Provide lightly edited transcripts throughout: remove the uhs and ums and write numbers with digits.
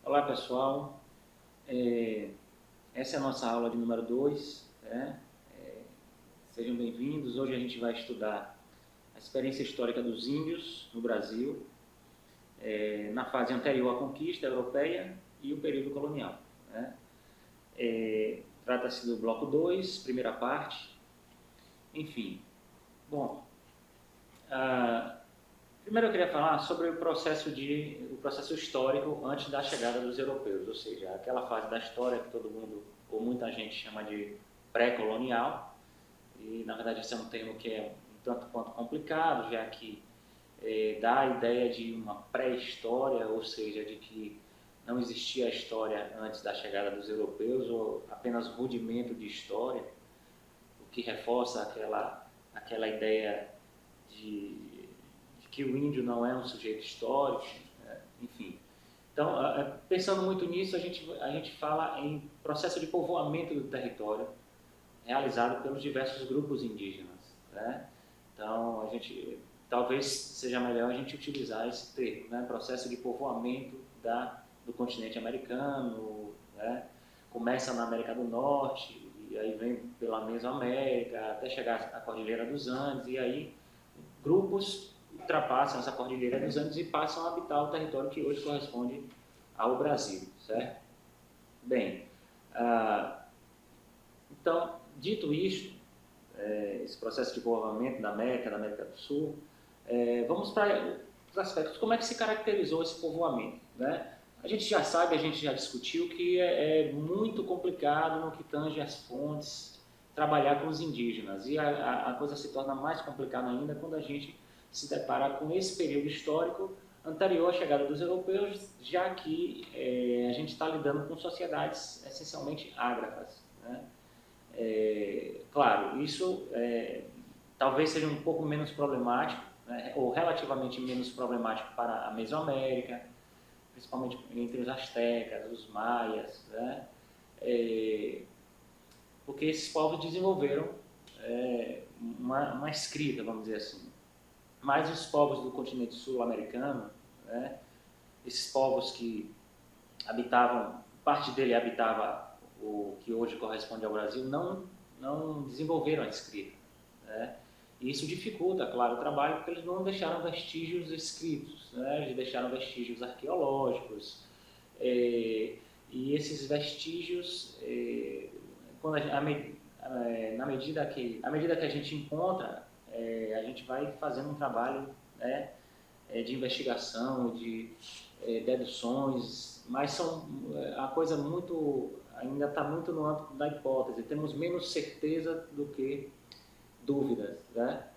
Olá pessoal, essa é a nossa aula de número 2, né? Sejam bem-vindos. Hoje a gente vai estudar a experiência histórica dos índios no Brasil, na fase anterior à conquista europeia e o período colonial, né? Trata-se do bloco 2, primeira parte, enfim. Bom, primeiro eu queria falar sobre o processo histórico antes da chegada dos europeus, ou seja, aquela fase da história que todo mundo, ou muita gente, chama de pré-colonial, e na verdade esse é um termo que é um tanto quanto complicado, já que dá a ideia de uma pré-história, ou seja, de que não existia a história antes da chegada dos europeus, ou apenas rudimento de história, o que reforça aquela ideia de que o índio não é um sujeito histórico, enfim. Então, pensando muito nisso, a gente fala em processo de povoamento do território realizado pelos diversos grupos indígenas, né? Então, talvez seja melhor a gente utilizar esse termo, né? Processo de povoamento do continente americano, né? Começa na América do Norte, e aí vem pela Mesoamérica, até chegar à Cordilheira dos Andes, e aí grupos ultrapassam essa Cordilheira dos Andes e passam a habitar o território que hoje corresponde ao Brasil, certo? Bem, então, dito isto, esse processo de povoamento da América do Sul, vamos para os aspectos. Como é que se caracterizou esse povoamento, né? A gente já sabe, a gente já discutiu que é muito complicado no que tange as fontes trabalhar com os indígenas, e a coisa se torna mais complicada ainda quando a gente se depara com esse período histórico anterior à chegada dos europeus, já que a gente está lidando com sociedades essencialmente ágrafas, né? Claro, isso talvez seja um pouco menos problemático, né, ou relativamente menos problemático para a Mesoamérica, principalmente entre os astecas, os maias, né? Porque esses povos desenvolveram uma escrita, vamos dizer assim. Mas os povos do continente sul-americano, né, esses povos que habitavam, parte dele habitava o que hoje corresponde ao Brasil, não desenvolveram a escrita, né? E isso dificulta, claro, o trabalho, porque eles não deixaram vestígios escritos, né? Eles deixaram vestígios arqueológicos, e esses vestígios, à medida que a gente encontra, a gente vai fazendo um trabalho, né, de investigação, de deduções, mas a coisa ainda está muito no âmbito da hipótese. Temos menos certeza do que dúvidas, né?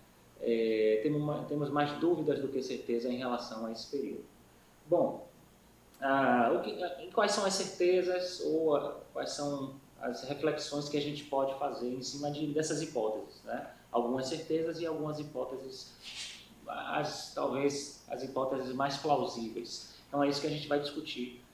Temos mais dúvidas do que certeza em relação a esse período. Bom, quais são as certezas ou quais são as reflexões que a gente pode fazer em cima dessas hipóteses, né? Algumas certezas e algumas hipóteses, talvez as hipóteses mais plausíveis. Então é isso que a gente vai discutir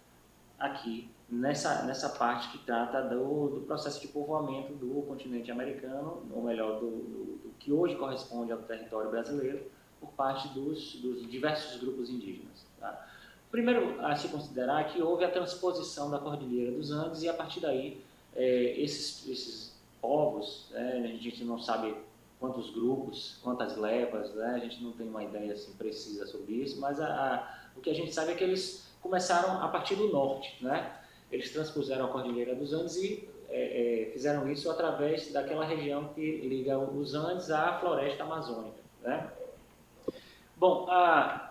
aqui nessa parte que trata do processo de povoamento do continente americano, ou melhor, do que hoje corresponde ao território brasileiro, por parte dos diversos grupos indígenas, tá? Primeiro a se considerar que houve a transposição da Cordilheira dos Andes, e a partir daí esses povos, a gente não sabe quantos grupos, quantas levas, né? A gente não tem uma ideia assim precisa sobre isso, mas o que a gente sabe é que eles começaram a partir do norte, né? Eles transpuseram a Cordilheira dos Andes e fizeram isso através daquela região que liga os Andes à floresta amazônica, né? Bom,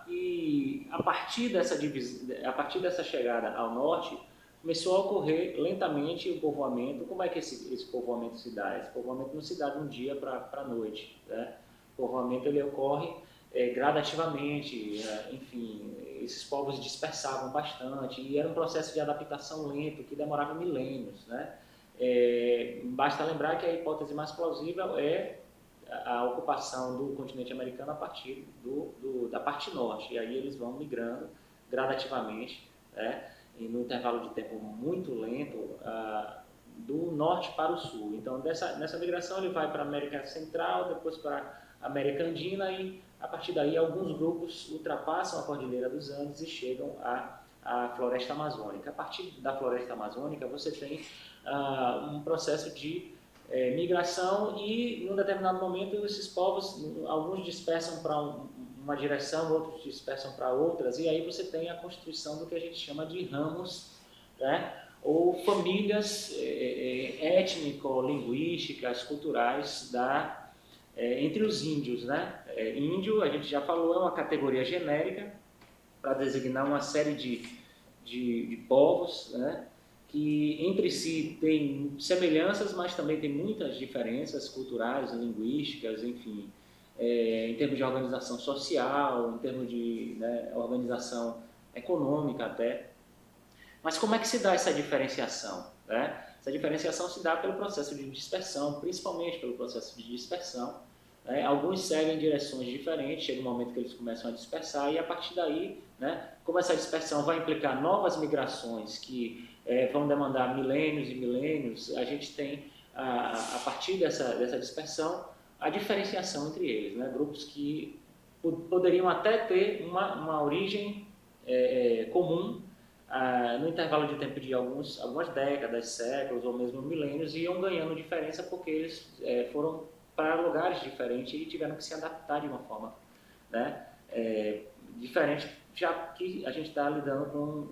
e a partir dessa chegada ao norte, começou a ocorrer lentamente o povoamento. Como é que esse povoamento se dá? Esse povoamento não se dá de um dia para a noite, né? O povoamento ele ocorre gradativamente, enfim, esses povos dispersavam bastante, e era um processo de adaptação lento que demorava milênios, né? Basta lembrar que a hipótese mais plausível é a ocupação do continente americano a partir da parte norte, e aí eles vão migrando gradativamente, né? E no intervalo de tempo muito lento, do norte para o sul. Então, nessa migração ele vai para a América Central, depois para a América Andina, e a partir daí alguns grupos ultrapassam a Cordilheira dos Andes e chegam à a floresta amazônica. A partir da floresta amazônica, você tem um processo de migração e, em um determinado momento, esses povos, alguns dispersam para uma direção, outros dispersam para outras, e aí você tem a constituição do que a gente chama de ramos, né? Ou famílias étnico-linguísticas, culturais entre os índios, né? Índio, a gente já falou, é uma categoria genérica para designar uma série de povos, né? Que entre si tem semelhanças, mas também tem muitas diferenças culturais, linguísticas, enfim, em termos de organização social, em termos de organização econômica até. Mas como é que se dá essa diferenciação, né? Essa diferenciação se dá pelo processo de dispersão, principalmente pelo processo de dispersão. Né? Alguns seguem em direções diferentes, chega um momento que eles começam a dispersar, e a partir daí, né, como essa dispersão vai implicar novas migrações que vão demandar milênios e milênios, a gente tem, a partir dessa dispersão, a diferenciação entre eles, né? Grupos que poderiam até ter uma origem comum, no intervalo de tempo de algumas décadas, séculos ou mesmo milênios, iam ganhando diferença porque eles foram para lugares diferentes e tiveram que se adaptar de uma forma, né, diferente, já que a gente está lidando com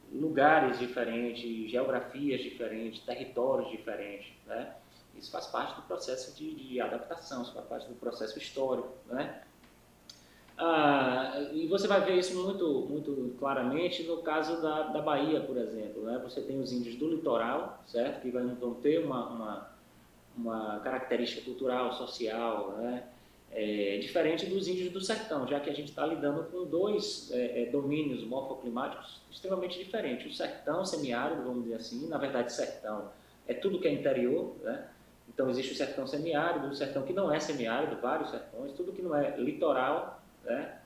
lugares diferentes, geografias diferentes, territórios diferentes, né? Isso faz parte do processo de adaptação, isso faz parte do processo histórico, né? E você vai ver isso muito, muito claramente no caso da Bahia, por exemplo, né? Você tem os índios do litoral, certo? Que vão ter uma característica cultural, social, né? Diferente dos índios do sertão, já que a gente está lidando com dois domínios morfoclimáticos extremamente diferentes. O sertão semiárido, vamos dizer assim, na verdade sertão é tudo que é interior, né? Então existe o sertão semiárido, o sertão que não é semiárido, vários sertões, tudo que não é litoral, né?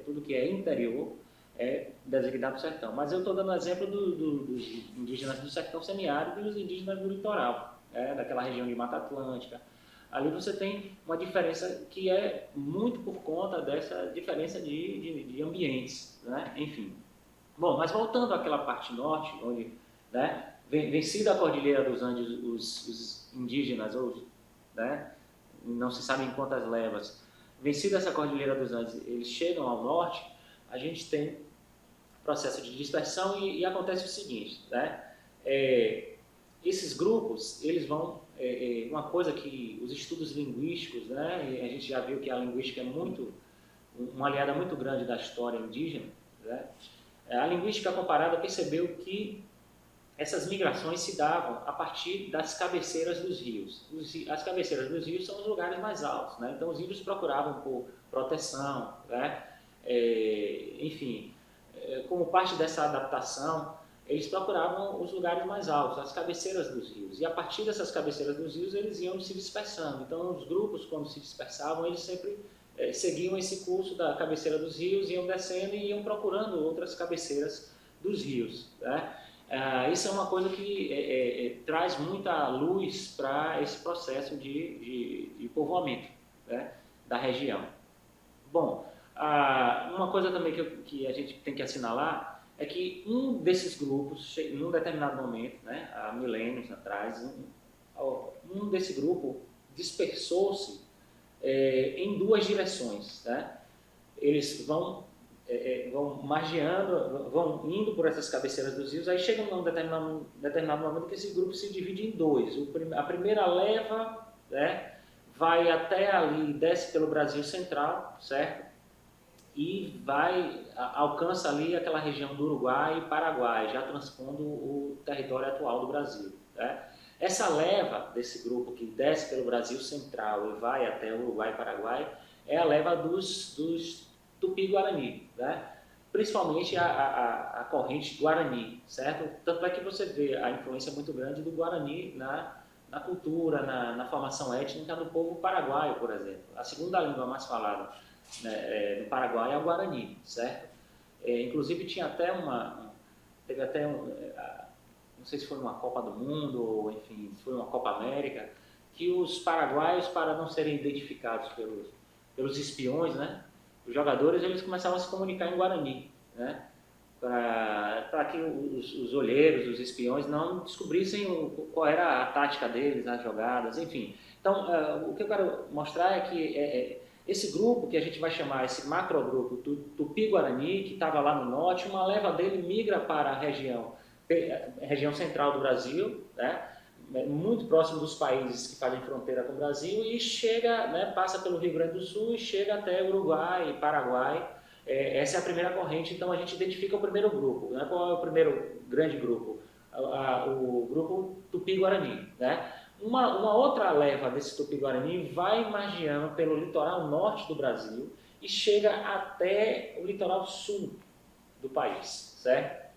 Tudo que é interior é designado sertão. Mas eu estou dando exemplo dos indígenas do sertão semiárido e dos indígenas do litoral, daquela região de Mata Atlântica. Ali você tem uma diferença que é muito por conta dessa diferença de ambientes, né? Enfim. Bom, mas voltando àquela parte norte, onde, né, vencida a Cordilheira dos Andes, os indígenas, né, não se sabe em quantas levas, vencida essa Cordilheira dos Andes, eles chegam ao norte, a gente tem processo de dispersão e acontece o seguinte, né? Esses grupos, eles vão... uma coisa que os estudos linguísticos, né, a gente já viu que a linguística é uma aliada muito grande da história indígena, né? A linguística comparada percebeu que essas migrações se davam a partir das cabeceiras dos rios. As cabeceiras dos rios são os lugares mais altos, né? Então os índios procuravam por proteção, né? Enfim, como parte dessa adaptação, eles procuravam os lugares mais altos, as cabeceiras dos rios. E a partir dessas cabeceiras dos rios, eles iam se dispersando. Então, os grupos, quando se dispersavam, eles sempre seguiam esse curso da cabeceira dos rios, iam descendo e iam procurando outras cabeceiras dos rios, né? Isso é uma coisa que traz muita luz para esse processo de povoamento, né, da região. Bom, uma coisa também que a gente tem que assinalar é que um desses grupos, em um determinado momento, né, há milênios atrás, um desse grupo dispersou-se em duas direções, né? Eles vão margeando, vão indo por essas cabeceiras dos rios, aí chega um determinado momento que esse grupo se divide em dois. A primeira leva, né, vai até ali, desce pelo Brasil Central, certo? E alcança ali aquela região do Uruguai e Paraguai, já transpondo o território atual do Brasil, né? Essa leva desse grupo que desce pelo Brasil Central e vai até o Uruguai e Paraguai é a leva dos Tupi-Guarani, né? Principalmente a corrente Guarani, certo? Tanto é que você vê a influência muito grande do Guarani na cultura, na formação étnica do povo paraguaio, por exemplo. A segunda língua mais falada, né, no Paraguai é o Guarani, certo? Inclusive teve até não sei se foi uma Copa do Mundo ou enfim, foi uma Copa América, que os paraguaios, para não serem identificados pelos espiões, né, os jogadores, eles começavam a se comunicar em Guarani, né, que os olheiros, os espiões não descobrissem qual era a tática deles, as jogadas, enfim. Então, o que eu quero mostrar é que esse grupo, que a gente vai chamar, esse macrogrupo Tupi-Guarani, que estava lá no norte, uma leva dele migra para a região central do Brasil, né, muito próximo dos países que fazem fronteira com o Brasil, e chega, né, passa pelo Rio Grande do Sul e chega até Uruguai e Paraguai. Essa é a primeira corrente, então a gente identifica o primeiro grupo. Né? Qual é o primeiro grande grupo? O grupo Tupi-Guarani. Né? Uma outra leva desse Tupi-Guarani vai margeando pelo litoral norte do Brasil e chega até o litoral sul do país, certo?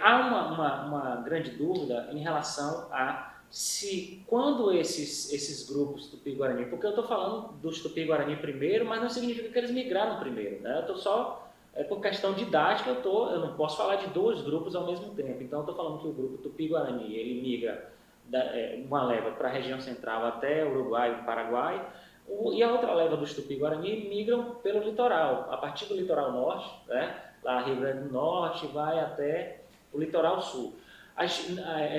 Há uma grande dúvida em relação a se quando esses grupos Tupi-Guarani, porque eu estou falando dos Tupi-Guarani primeiro, mas não significa que eles migraram primeiro, né? Eu estou só, por questão didática, eu não posso falar de dois grupos ao mesmo tempo. Então eu estou falando que o grupo Tupi-Guarani, ele migra uma leva para a região central até Uruguai e Paraguai, e a outra leva dos Tupi-Guarani migram pelo litoral, a partir do litoral norte, né? Lá Rio Grande do Norte, vai até o litoral sul.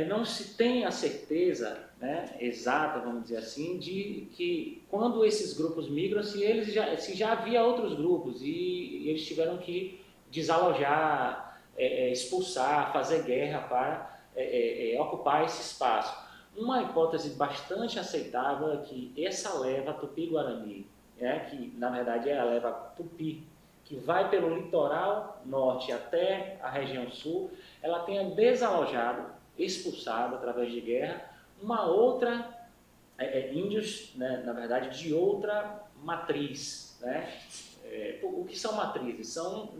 Não se tem a certeza, né, exata, vamos dizer assim, de que quando esses grupos migram, se já havia outros grupos e eles tiveram que desalojar, expulsar, fazer guerra para ocupar esse espaço. Uma hipótese bastante aceitável é que essa leva Tupi-Guarani, né, que na verdade é a leva Tupi, que vai pelo litoral norte até a região sul, ela tenha desalojado, expulsado através de guerra, uma outra, índios, né, na verdade, de outra matriz. Né? O que são matrizes? São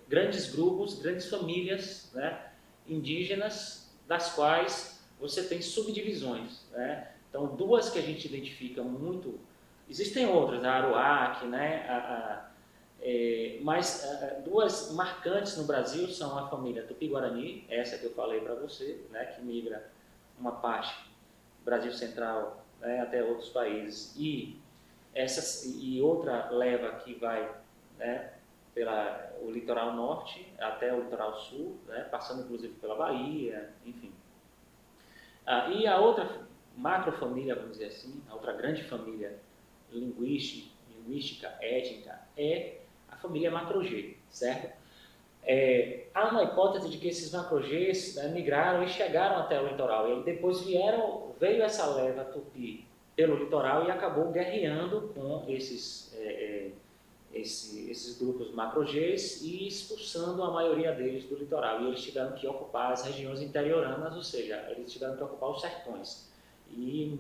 grandes grupos, grandes famílias, né, indígenas, das quais você tem subdivisões. Né? Então, duas que a gente identifica muito, existem outras, a Aruac, né, mas duas marcantes no Brasil são a família Tupi-Guarani, essa que eu falei para você, né, que migra uma parte do Brasil Central, né, até outros países, e outra leva que vai, né, pelo litoral norte até o litoral sul, né, passando inclusive pela Bahia, enfim. E a outra macrofamília, vamos dizer assim, a outra grande família linguística, étnica, é a família Macro-G, certo? Há uma hipótese de que esses Macro-Gs, né, migraram e chegaram até o litoral, e depois veio essa leva Tupi pelo litoral e acabou guerreando com esses grupos Macro-Gs e expulsando a maioria deles do litoral, e eles tiveram que ocupar as regiões interioranas, ou seja, eles tiveram que ocupar os sertões, e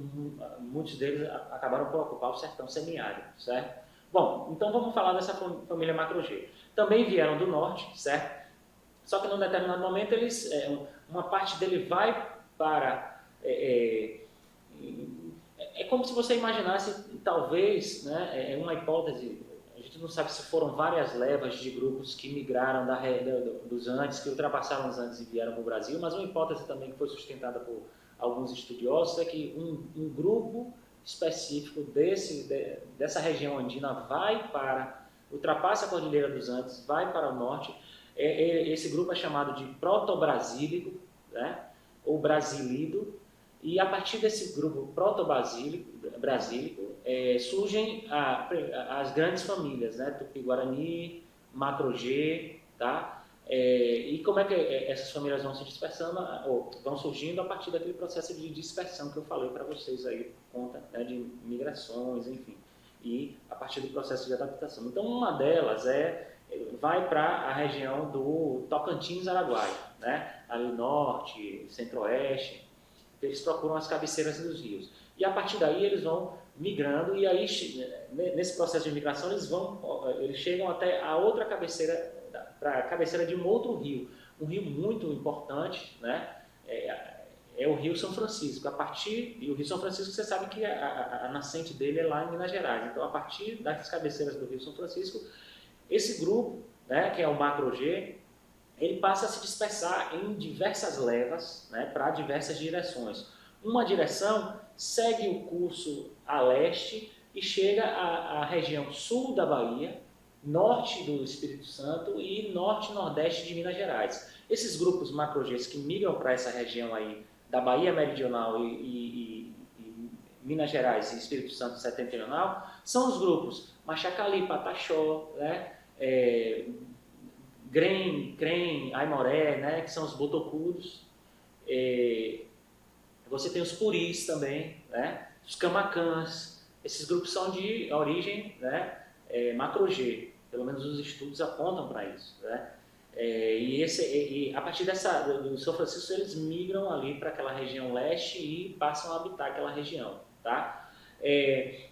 muitos deles acabaram por ocupar o sertão semiárido, certo? Bom, então vamos falar dessa família Macro-G. Também vieram do norte, certo? Só que num determinado momento uma parte dele vai para... É como se você imaginasse, talvez, né, uma hipótese, a gente não sabe se foram várias levas de grupos que migraram dos Andes, que ultrapassaram os Andes e vieram para o Brasil, mas uma hipótese também que foi sustentada por alguns estudiosos é que um grupo específico dessa região andina ultrapassa a Cordilheira dos Andes, vai para o norte. Esse grupo é chamado de proto-brasílico, né, ou brasilido, e a partir desse grupo proto-brasílico surgem as grandes famílias, né, Tupi-Guarani, Macro-G, tá? E como é que essas famílias vão se dispersando, ou vão surgindo a partir daquele processo de dispersão que eu falei para vocês aí, por conta, né, de migrações, enfim, e a partir do processo de adaptação. Então, uma delas vai para a região do Tocantins-Araguaia, né, ali norte, centro-oeste, eles procuram as cabeceiras dos rios. E a partir daí eles vão migrando, e aí, nesse processo de migração, eles chegam até a outra cabeceira, para a cabeceira de um outro rio, um rio muito importante, né? É o Rio São Francisco. E o Rio São Francisco, você sabe que a nascente dele é lá em Minas Gerais. Então, a partir das cabeceiras do Rio São Francisco, esse grupo, né, que é o Macro-G, ele passa a se dispersar em diversas levas, né, para diversas direções. Uma direção segue o curso a leste e chega à região sul da Bahia, norte do Espírito Santo e norte e nordeste de Minas Gerais. Esses grupos macro-Gs que migram para essa região aí da Bahia Meridional e Minas Gerais e Espírito Santo Setentrional são os grupos Machacali, Pataxó, né? Crem, Aimoré, né? Que são os botocudos. Você tem os puris também, né? Os camacãs. Esses grupos são de origem, né? Macro-G. Pelo menos os estudos apontam para isso, né? E a partir do São Francisco eles migram ali para aquela região leste e passam a habitar aquela região, tá?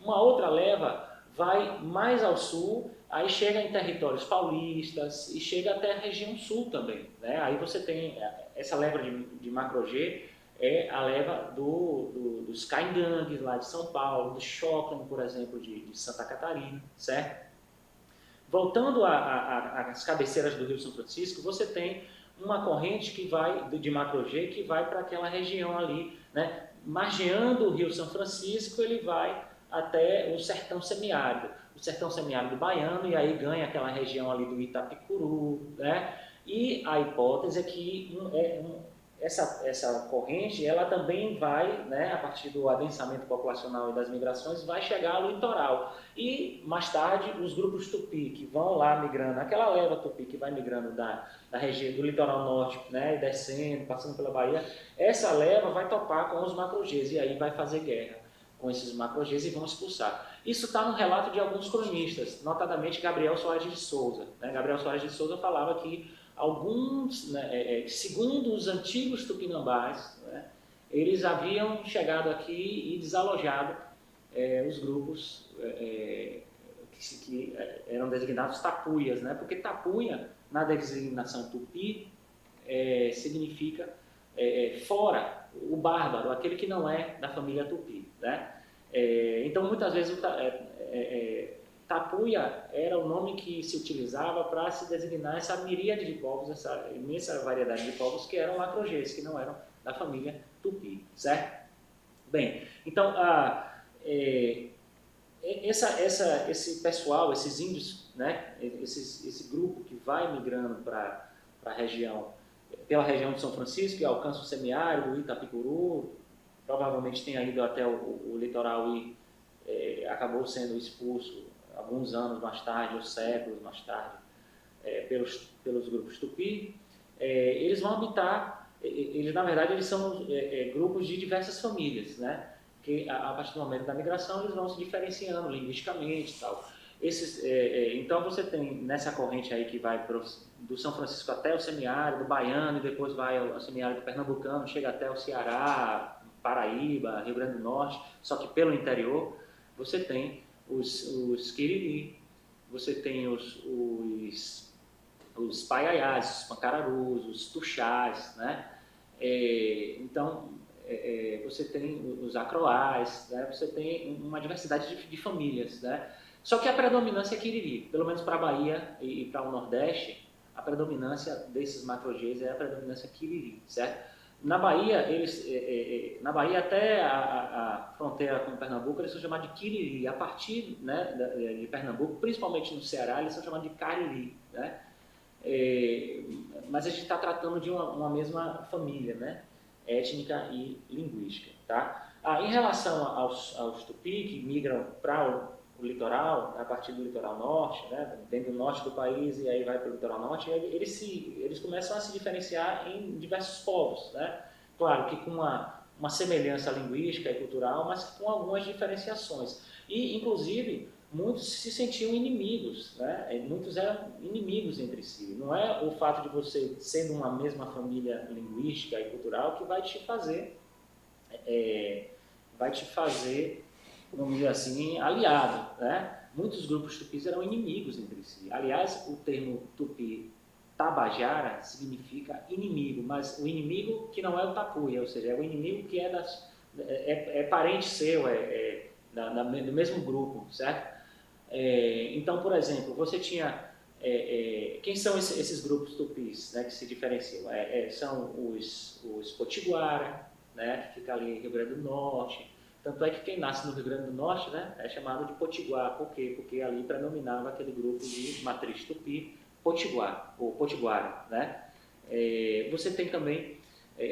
Uma outra leva vai mais ao sul, aí chega em territórios paulistas e chega até a região sul também, né? Aí você tem essa leva de macro-G, é a leva dos caingangues lá de São Paulo, do Choclen, por exemplo, de Santa Catarina, certo? Voltando às cabeceiras do Rio São Francisco, você tem uma corrente que vai de macro-G que vai para aquela região ali, né? Margeando o Rio São Francisco, ele vai até o sertão semiárido, baiano, e aí ganha aquela região ali do Itapicuru, né? E a hipótese é que essa corrente, ela também vai, né, a partir do adensamento populacional e das migrações, vai chegar ao litoral. E, mais tarde, os grupos tupi, que vão lá migrando, aquela leva tupi que vai migrando da região do litoral norte, né, descendo, passando pela Bahia, essa leva vai topar com os macro-Gs, e aí vai fazer guerra com esses macro-Gs e vão expulsar. Isso está no relato de alguns cronistas, notadamente Gabriel Soares de Souza. Né? Gabriel Soares de Souza falava que alguns, né, segundo os antigos tupinambás, né, eles haviam chegado aqui e desalojado os grupos que eram designados tapuias, né, porque tapuia, na designação tupi, significa fora, o bárbaro, aquele que não é da família tupi. Né? Então, muitas vezes, tapuia era o nome que se utilizava para se designar essa miríade de povos, essa imensa variedade de povos que eram macro-Gs, que não eram da família tupi, certo? Bem, então, esse pessoal, esses índios, né, esse grupo que vai migrando para a região, pela região de São Francisco, que alcança o semiárido, o Itapicuru, provavelmente tenha ido até o litoral e acabou sendo expulso alguns anos mais tarde, ou séculos mais tarde, pelos grupos tupi. Eles vão habitar, na verdade, eles são grupos de diversas famílias, né? Que a partir do momento da migração eles vão se diferenciando linguisticamente e tal. Então você tem nessa corrente aí que vai do São Francisco até o semiárido baiano e depois vai ao semiárido pernambucano, chega até o Ceará, Paraíba, Rio Grande do Norte, só que pelo interior você tem os Quiriri, você tem os Paiaiás, os Pancararus, os Tuxás, né? Então, você tem os Acroás, né? Você tem uma diversidade de famílias, né? Só que a predominância é Quiriri, pelo menos para a Bahia e para o Nordeste, a predominância desses macro-Gs é a predominância Quiriri, certo? Na Bahia, na Bahia até a fronteira com Pernambuco, eles são chamados de Quiriri. A partir, né, de Pernambuco, principalmente no Ceará, eles são chamados de Cariri. Né? Mas a gente está tratando de uma mesma família, né? Étnica e linguística. Tá? Em relação aos tupi, que migram para o litoral, a partir do litoral norte, né, vem do norte do país e aí vai para o litoral norte, eles começam a se diferenciar em diversos povos, né? Claro que com uma semelhança linguística e cultural, mas com algumas diferenciações. E, inclusive, muitos se sentiam inimigos, né? Muitos eram inimigos entre si. Não é o fato de você ser de uma mesma família linguística e cultural que vai te fazer vamos dizer assim, aliado, né? Muitos grupos tupis eram inimigos entre si. Aliás, o termo tupi tabajara significa inimigo, mas o inimigo que não é o tapuia, ou seja, é o inimigo que é parente seu, do mesmo grupo, certo? Então, por exemplo, você tinha quem são esses grupos tupis, né, que se diferenciam? São os potiguara, né, que fica ali em Rio Grande do Norte. Tanto é que quem nasce no Rio Grande do Norte, né, é chamado de Potiguar. Por quê? Porque ali predominava aquele grupo de matriz tupi, Potiguar, ou Potiguara, né? Você tem também,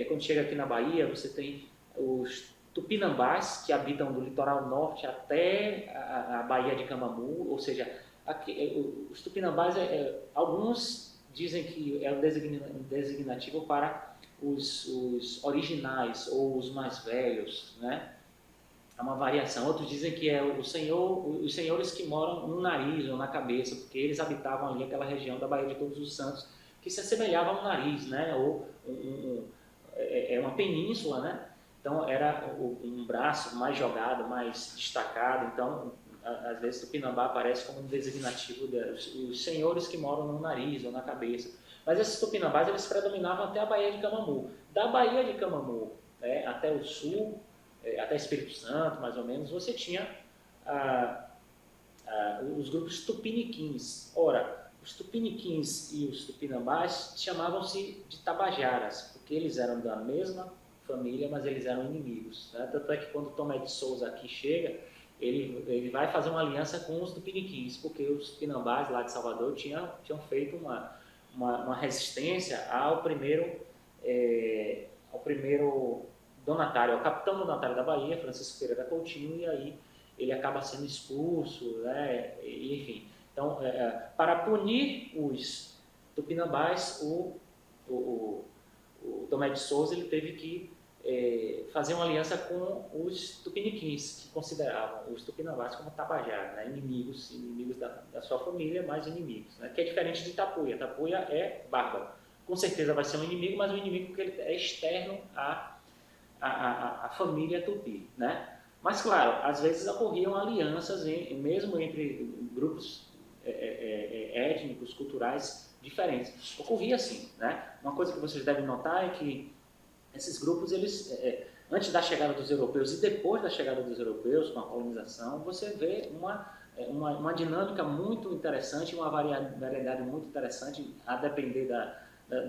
quando chega aqui na Bahia, você tem os tupinambás, que habitam do litoral norte até a Baía de Camamu, ou seja, aqui, os tupinambás, alguns dizem que é um designativo para os originais ou os mais velhos, né? É uma variação. Outros dizem que é os senhores que moram no nariz ou na cabeça, porque eles habitavam ali aquela região da Baía de Todos os Santos, que se assemelhava a um nariz, né? Ou uma península, né? Então era um braço mais jogado, mais destacado. Então, às vezes, Tupinambá aparece como um designativo dos senhores que moram no nariz ou na cabeça. Mas esses Tupinambás, eles predominavam até a Baía de Camamu. Da Baía de Camamu, né, até o sul, até Espírito Santo, mais ou menos, você tinha os grupos tupiniquins. Ora, os tupiniquins e os tupinambás chamavam-se de tabajaras, porque eles eram da mesma família, mas eles eram inimigos. Né? Tanto é que quando Tomé de Souza aqui chega, ele vai fazer uma aliança com os tupiniquins, porque os tupinambás lá de Salvador tinham feito uma resistência ao primeiro donatário, ao capitão donatário da Bahia, Francisco Pereira Coutinho, e aí ele acaba sendo expulso, né? E, enfim. Então, para punir os tupinambás, o Tomé de Souza ele teve que fazer uma aliança com os tupiniquins, que consideravam os tupinambás como tabajaras, né? inimigos da sua família, mas inimigos, né? Que é diferente de Tapuia. Tapuia é bárbaro. Com certeza vai ser um inimigo, mas um inimigo porque ele é externo à família tupi, né? Mas, claro, às vezes ocorriam alianças, mesmo entre grupos étnicos, culturais diferentes. Ocorria assim, né? Uma coisa que vocês devem notar é que esses grupos, eles, antes da chegada dos europeus e depois da chegada dos europeus, com a colonização, você vê uma dinâmica muito interessante, uma variedade muito interessante, a depender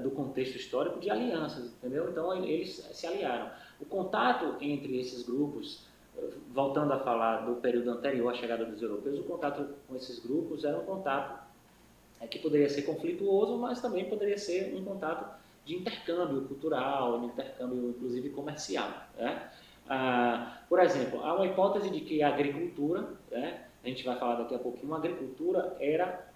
do contexto histórico, de alianças, entendeu? Então, eles se aliaram. O contato entre esses grupos, voltando a falar do período anterior à chegada dos europeus, o contato com esses grupos era um contato que poderia ser conflituoso, mas também poderia ser um contato de intercâmbio cultural, de intercâmbio, inclusive, comercial. Né? Por exemplo, há uma hipótese de que a agricultura, né, a gente vai falar daqui a pouquinho, a agricultura era...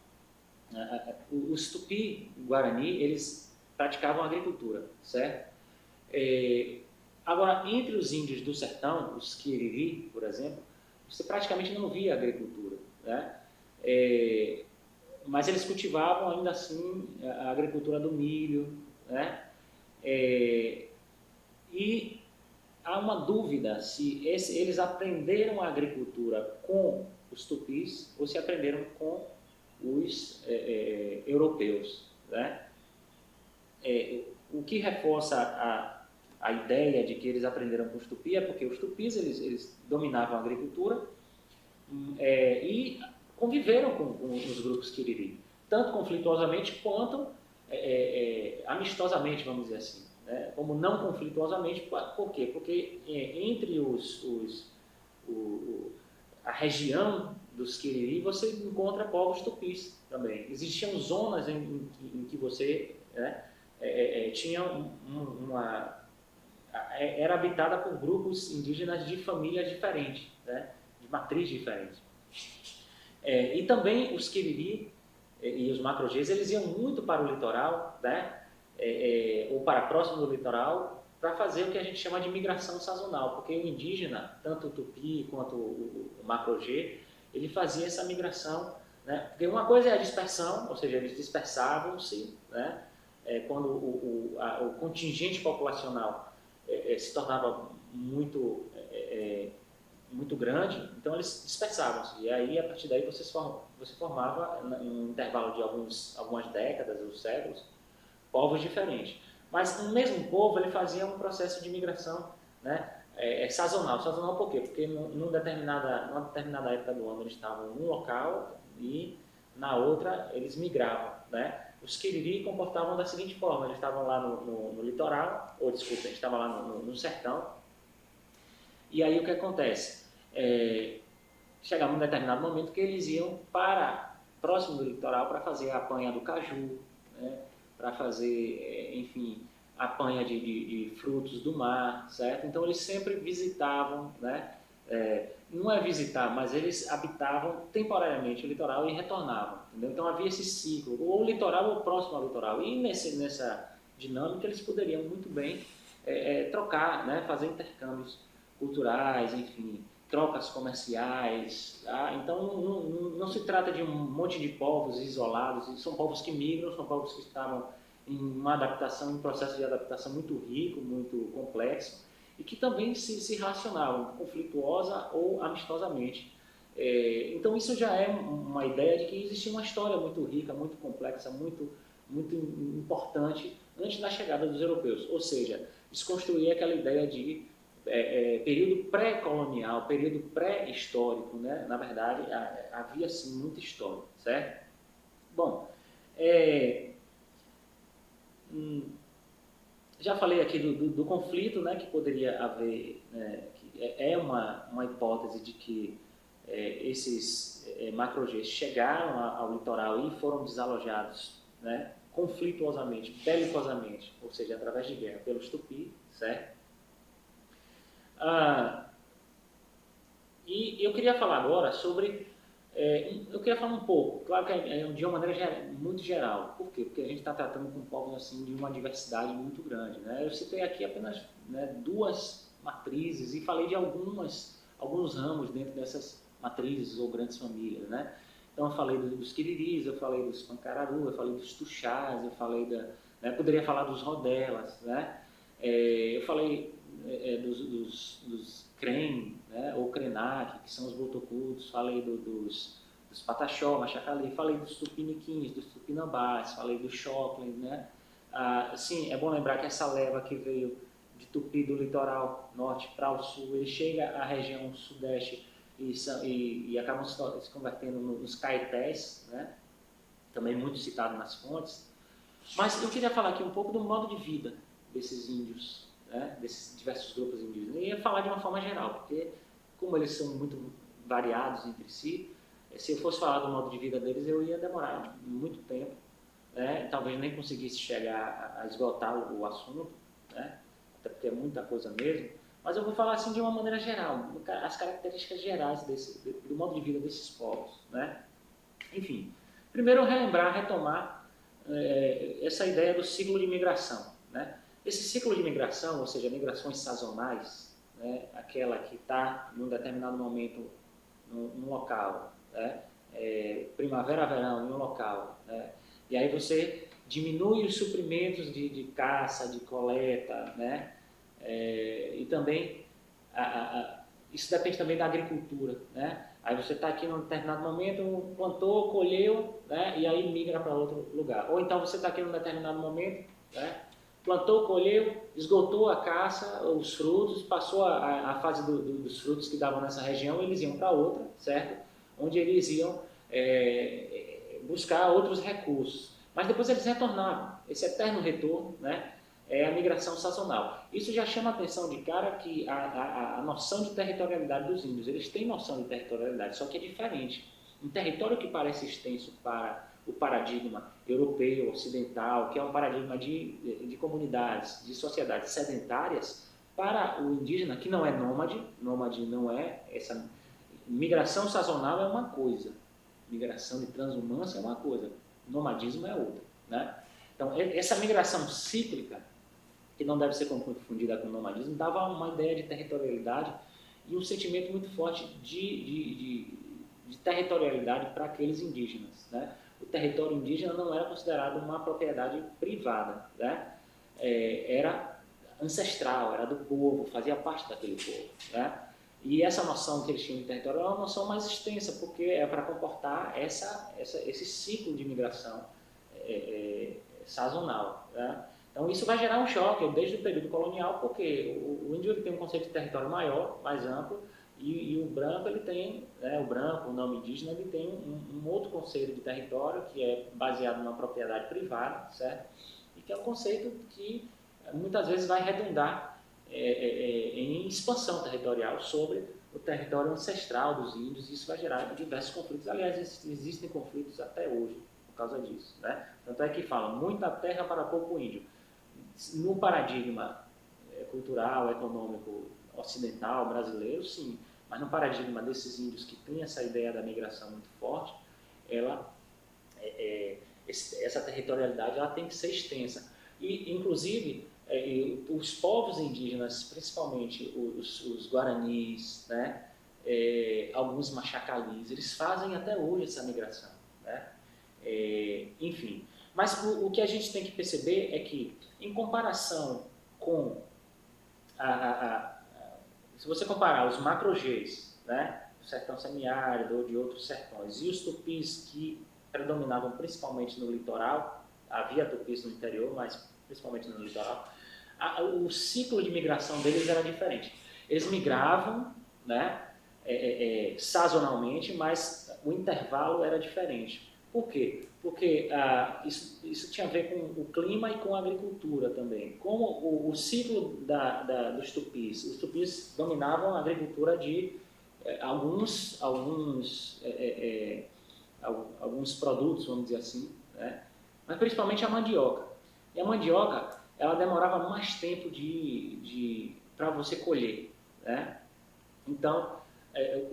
os Tupi-Guarani, eles praticavam agricultura, certo? Agora, entre os índios do sertão, os Quiriri, por exemplo, você praticamente não via agricultura, né? Mas eles cultivavam ainda assim a agricultura do milho, né? E há uma dúvida se eles aprenderam a agricultura com os tupis ou se aprenderam com os europeus, né? O que reforça a ideia de que eles aprenderam com os tupis é porque os tupis eles dominavam a agricultura e conviveram com os grupos Quiriri, tanto conflituosamente quanto amistosamente, vamos dizer assim, né? Como não conflituosamente. Por quê? Porque entre a região dos Quiriri você encontra povos tupis também. Existiam zonas em que você tinha era habitada por grupos indígenas de famílias diferentes, né? De matriz diferente. E também os Quiriri e os Macro-Gs, eles iam muito para o litoral, né? Ou para próximo do litoral, para fazer o que a gente chama de migração sazonal, porque o indígena, tanto o Tupi quanto o Macro-G, ele fazia essa migração, né? Porque uma coisa é a dispersão, ou seja, eles dispersavam-se, né? Quando o contingente populacional se tornava muito grande, então eles dispersavam-se, e aí a partir daí você formava, em um intervalo de algumas décadas ou séculos, povos diferentes. Mas o mesmo povo ele fazia um processo de migração, né, sazonal. Sazonal por quê? Porque numa determinada época do ano eles estavam num local e na outra eles migravam, né? Os Quiriri comportavam da seguinte forma: eles estavam lá no litoral, ou desculpa, eles estavam lá no sertão, E aí o que acontece? Chegava um determinado momento que eles iam para próximo do litoral para fazer a apanha do caju, né? Para fazer, enfim, a apanha de frutos do mar, certo? Então eles sempre visitavam, né? Não é visitar, mas eles habitavam temporariamente o litoral e retornavam, entendeu? Então havia esse ciclo, ou litoral ou próximo ao litoral. E nessa dinâmica eles poderiam muito bem trocar, né? Fazer intercâmbios culturais, enfim, trocas comerciais. Tá? Então não se trata de um monte de povos isolados, são povos que migram, são povos que estavam em uma adaptação, um processo de adaptação muito rico, muito complexo, e que também se relacionavam conflituosa ou amistosamente. Então isso já é uma ideia de que existia uma história muito rica, muito complexa, muito importante antes da chegada dos europeus, ou seja, desconstruir aquela ideia de período pré-colonial, período pré-histórico, né? Na verdade, havia sim muita história, certo? Bom, já falei aqui do conflito, né, que poderia haver, né, que é uma hipótese de que esses macro-Gs chegaram ao litoral e foram desalojados, né, conflituosamente, belicosamente, ou seja, através de guerra, pelos Tupi, certo? E eu queria falar agora sobre... eu queria falar um pouco, claro que de uma maneira muito geral. Por quê? Porque a gente está tratando com povos assim, de uma diversidade muito grande. Né? Eu citei aqui apenas, né, 2 matrizes e falei de alguns ramos dentro dessas matrizes ou grandes famílias. Né? Então eu falei dos quiriris, eu falei dos pancararu, eu falei dos tuxás, eu falei poderia falar dos rodelas, né? Eu falei dos crem, né, ou krenak, que são os botocudos, falei dos pataxó, machacali, falei dos tupiniquins, dos tupinambás, falei do choclen, né? Sim, é bom lembrar que essa leva que veio de Tupi do litoral norte para o sul, ele chega à região sudeste e acabam se convertendo nos caetés, né? Também muito citado nas fontes. Mas eu queria falar aqui um pouco do modo de vida desses índios, né, desses diversos grupos indígenas. E ia falar de uma forma geral, porque como eles são muito variados entre si, se eu fosse falar do modo de vida deles, eu ia demorar muito tempo, né, talvez nem conseguisse chegar a esgotar o assunto, né, até porque é muita coisa mesmo, mas eu vou falar assim de uma maneira geral, as características gerais do modo de vida desses povos. Né. Enfim, primeiro retomar essa ideia do ciclo de migração. Né. Esse ciclo de migração, ou seja, migrações sazonais, né, aquela que está num determinado momento num local, né, primavera, verão, em um local, né, e aí você diminui os suprimentos de caça, de coleta, né, e também isso depende também da agricultura, né. Aí você está aqui num determinado momento, plantou, colheu, né, e aí migra para outro lugar. Ou então você está aqui num determinado momento, né, plantou, colheu, esgotou a caça, os frutos, passou a fase dos frutos que davam nessa região, eles iam para outra, certo? Onde eles iam buscar outros recursos. Mas depois eles retornavam, esse eterno retorno, né? É a migração sazonal. Isso já chama a atenção de cara que a noção de territorialidade dos índios, eles têm noção de territorialidade, só que é diferente. Um território que parece extenso para o paradigma europeu, ocidental, que é um paradigma de comunidades, de sociedades sedentárias, para o indígena, que não é nômade não é, essa migração sazonal é uma coisa, migração de transumância é uma coisa, nomadismo é outra. Né? Então, essa migração cíclica, que não deve ser confundida com nomadismo, dava uma ideia de territorialidade e um sentimento muito forte de territorialidade para aqueles indígenas. Né? O território indígena não era considerado uma propriedade privada, né? Era ancestral, era do povo, fazia parte daquele povo. Né? E essa noção que eles tinham de território é uma noção mais extensa, porque é para comportar esse ciclo de migração sazonal. Né? Então isso vai gerar um choque desde o período colonial, porque o índio ele tem um conceito de território maior, mais amplo, e o branco ele tem, né, o não indígena, ele tem um outro conceito de território que é baseado numa propriedade privada, certo? E que é um conceito que muitas vezes vai redundar em expansão territorial sobre o território ancestral dos índios, e isso vai gerar diversos conflitos. Aliás, existem conflitos até hoje por causa disso, né? Tanto é que falam, muita terra para pouco índio. No paradigma cultural, econômico, ocidental, brasileiro, sim, mas no paradigma desses índios que têm essa ideia da migração muito forte, essa territorialidade ela tem que ser extensa. E, inclusive, os povos indígenas, principalmente os guaranis, né, alguns machacalis, eles fazem até hoje essa migração, né? Enfim, mas o que a gente tem que perceber é que, em comparação com se você comparar os macro-Gs, né, do sertão semiárido ou de outros sertões, e os tupis que predominavam principalmente no litoral, havia tupis no interior, mas principalmente no litoral, o ciclo de migração deles era diferente. Eles migravam, né, sazonalmente, mas o intervalo era diferente. Por quê? Porque isso tinha a ver com o clima e com a agricultura também. Como o ciclo dos tupis, os tupis dominavam a agricultura de alguns produtos, vamos dizer assim, né? Mas principalmente a mandioca. E a mandioca, ela demorava mais tempo para você colher, né? Então,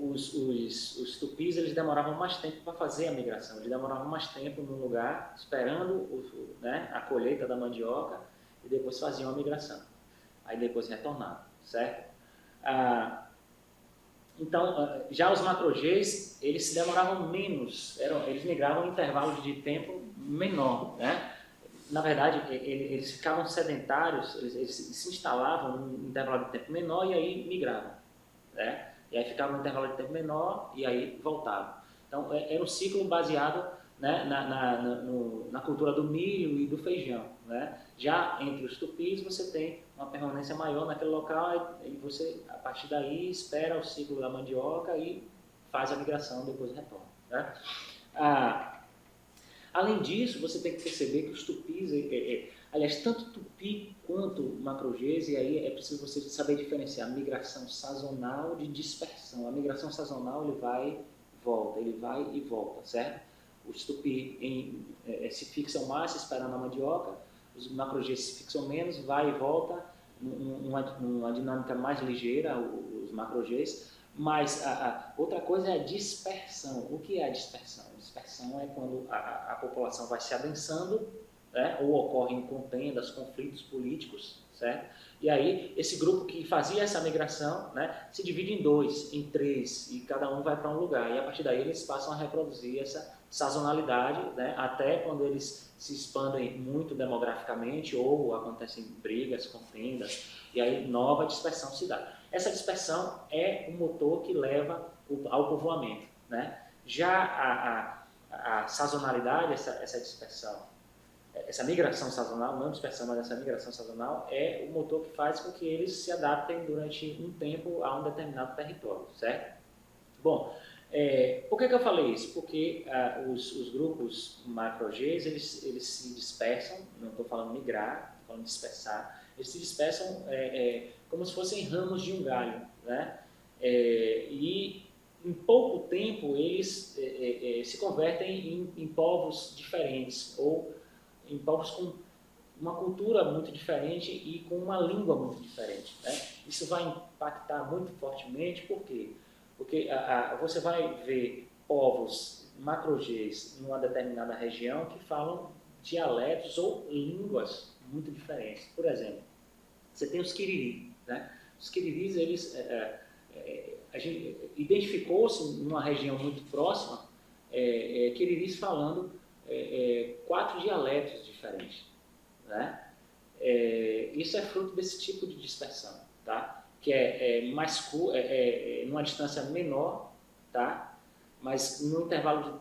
os tupis eles demoravam mais tempo para fazer a migração, eles demoravam mais tempo num lugar esperando né, a colheita da mandioca e depois faziam a migração, aí depois retornavam, certo? Então, já os macro-Gs, eles se demoravam menos, eles migravam em intervalo de tempo menor, né? Na verdade, eles ficavam sedentários, eles se instalavam num intervalo de tempo menor e aí migravam, né? E aí ficava um intervalo de tempo menor e aí voltava. Então, era um ciclo baseado, né, na cultura do milho e do feijão, né? Já entre os tupis, você tem uma permanência maior naquele local e você, a partir daí, espera o ciclo da mandioca e faz a migração, depois retorna, né? Além disso, você tem que perceber que os tupis, aliás, tanto tupi quanto macro-Gs, e aí é preciso você saber diferenciar migração sazonal de dispersão. A migração sazonal ele vai e volta, certo? Os tupi se fixam mais esperando a mandioca, os macro-Gs se fixam menos, vai e volta, numa dinâmica mais ligeira, os macro-Gs. Mas outra coisa é a dispersão. O que é a dispersão? A dispersão é quando a população vai se adensando, né, ou ocorrem contendas, conflitos políticos, certo? E aí, esse grupo que fazia essa migração, né, se divide em dois, em três, e cada um vai para um lugar. E a partir daí eles passam a reproduzir essa sazonalidade, né, até quando eles se expandem muito demograficamente, ou acontecem brigas, contendas, e aí nova dispersão se dá. Essa dispersão é o motor que leva ao povoamento, né? Já a sazonalidade, essa dispersão, essa migração sazonal, não dispersão, mas essa migração sazonal é o motor que faz com que eles se adaptem durante um tempo a um determinado território, certo? Bom, por que eu falei isso? Porque os grupos macro-Gs, eles se dispersam, não estou falando migrar, estou falando dispersar, eles se dispersam como se fossem ramos de um galho, né? E em pouco tempo eles se convertem em povos diferentes, ou em povos com uma cultura muito diferente e com uma língua muito diferente, né? Isso vai impactar muito fortemente, por quê? Porque você vai ver povos macro-Gs numa determinada região que falam dialetos ou línguas muito diferentes. Por exemplo, você tem os Quiriri, né? Os Quiriris, eles a gente identificou-se numa região muito próxima Quiriris falando 4 dialetos diferentes, né? Isso é fruto desse tipo de dispersão, tá? Que numa distância menor, tá? Mas num intervalo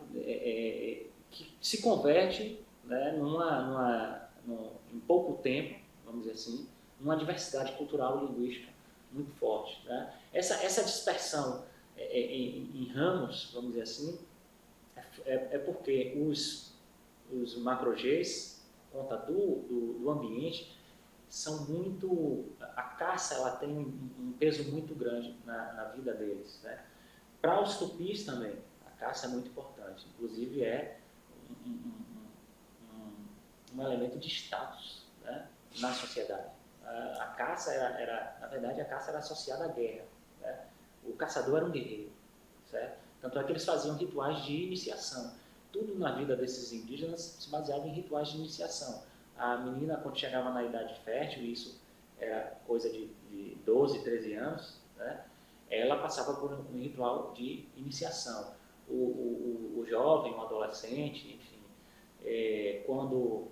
que se converte, né, em pouco tempo, vamos dizer assim, numa diversidade cultural e linguística muito forte, né? Essa dispersão em ramos, vamos dizer assim, porque os macro-Gs, por conta do ambiente, são muito... A caça, ela tem um peso muito grande na vida deles, né? Para os tupis também, a caça é muito importante. Inclusive é um elemento de status, né, na sociedade. A caça na verdade, a caça era associada à guerra, né? O caçador era um guerreiro, certo? Tanto é que eles faziam rituais de iniciação. Tudo na vida desses indígenas se baseava em rituais de iniciação. A menina, quando chegava na idade fértil, isso era coisa de 12, 13 anos, né, ela passava por um ritual de iniciação. O jovem, o adolescente, enfim, quando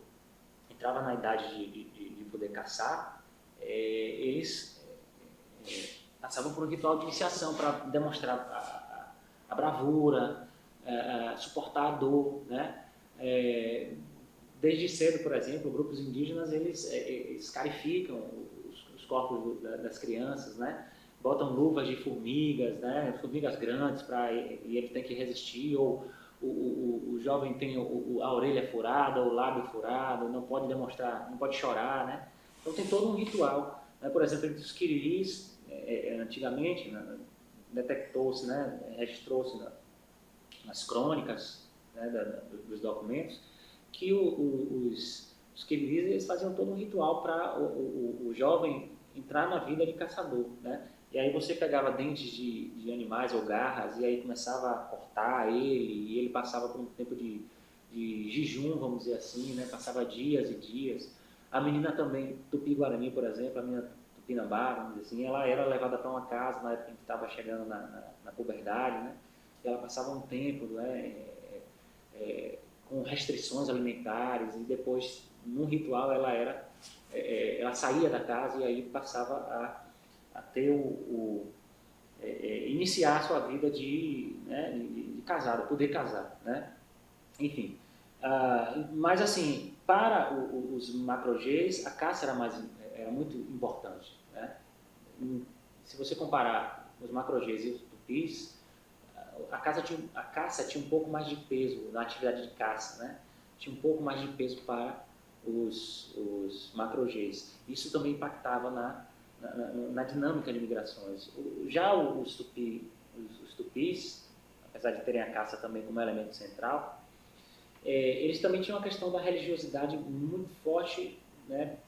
entrava na idade de poder caçar, eles passavam por um ritual de iniciação para demonstrar a bravura, suportar a dor, né? Desde cedo, por exemplo, grupos indígenas, eles escarificam os corpos das crianças, né? Botam luvas de formigas, né? Formigas grandes, e ele tem que resistir, ou o jovem tem a orelha furada, o lábio furado, não pode demonstrar, não pode chorar, né? Então tem todo um ritual, né? Por exemplo, entre os quiriris, antigamente, né, detectou-se, né, registrou-se nas crônicas, né, dos documentos, que os quiriris, eles faziam todo um ritual para o jovem entrar na vida de caçador, né? E aí você pegava dentes de animais ou garras e aí começava a cortar ele, e ele passava por um tempo de jejum, vamos dizer assim, né? Passava dias e dias. A menina também, Tupi-Guarani, por exemplo, a menina Tupinambá, vamos dizer assim, ela era levada para uma casa na época em que estava chegando na puberdade, né? E ela passava um tempo, né, com restrições alimentares, e depois, num ritual, ela saía da casa e aí passava a ter iniciar a sua vida de casado, poder casar, né? Enfim, mas assim, para os macro-Gs, a caça era muito importante, né? Se você comparar os macro-Gs e os tupis, a caça tinha um pouco mais de peso na atividade de caça, né? Tinha um pouco mais de peso para os macro-Gs. Isso também impactava na dinâmica de migrações. Já os tupis, apesar de terem a caça também como elemento central, eles também tinham a questão da religiosidade muito forte, né?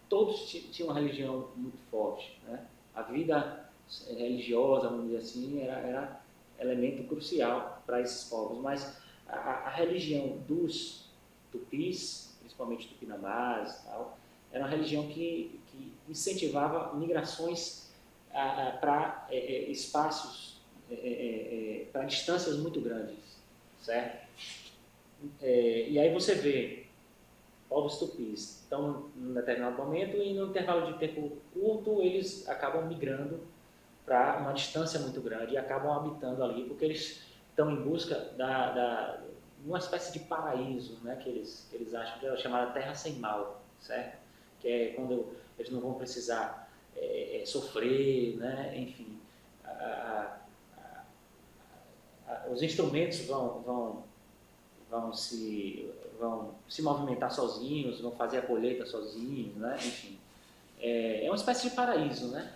Todos tinham uma religião muito forte, né? A vida religiosa, vamos dizer assim, era elemento crucial para esses povos, mas a religião dos tupis, principalmente tupinambás e tal, era uma religião que incentivava migrações para espaços, para distâncias muito grandes, certo? E aí você vê povos tupis estão em um determinado momento e no intervalo de tempo curto eles acabam migrando para uma distância muito grande e acabam habitando ali porque eles estão em busca de uma espécie de paraíso, né, que eles acham que é chamada terra sem mal, certo? Que é quando eles não vão precisar sofrer, né? Enfim, os instrumentos vão se movimentar sozinhos, vão fazer a colheita sozinhos, né? Enfim, é uma espécie de paraíso, né?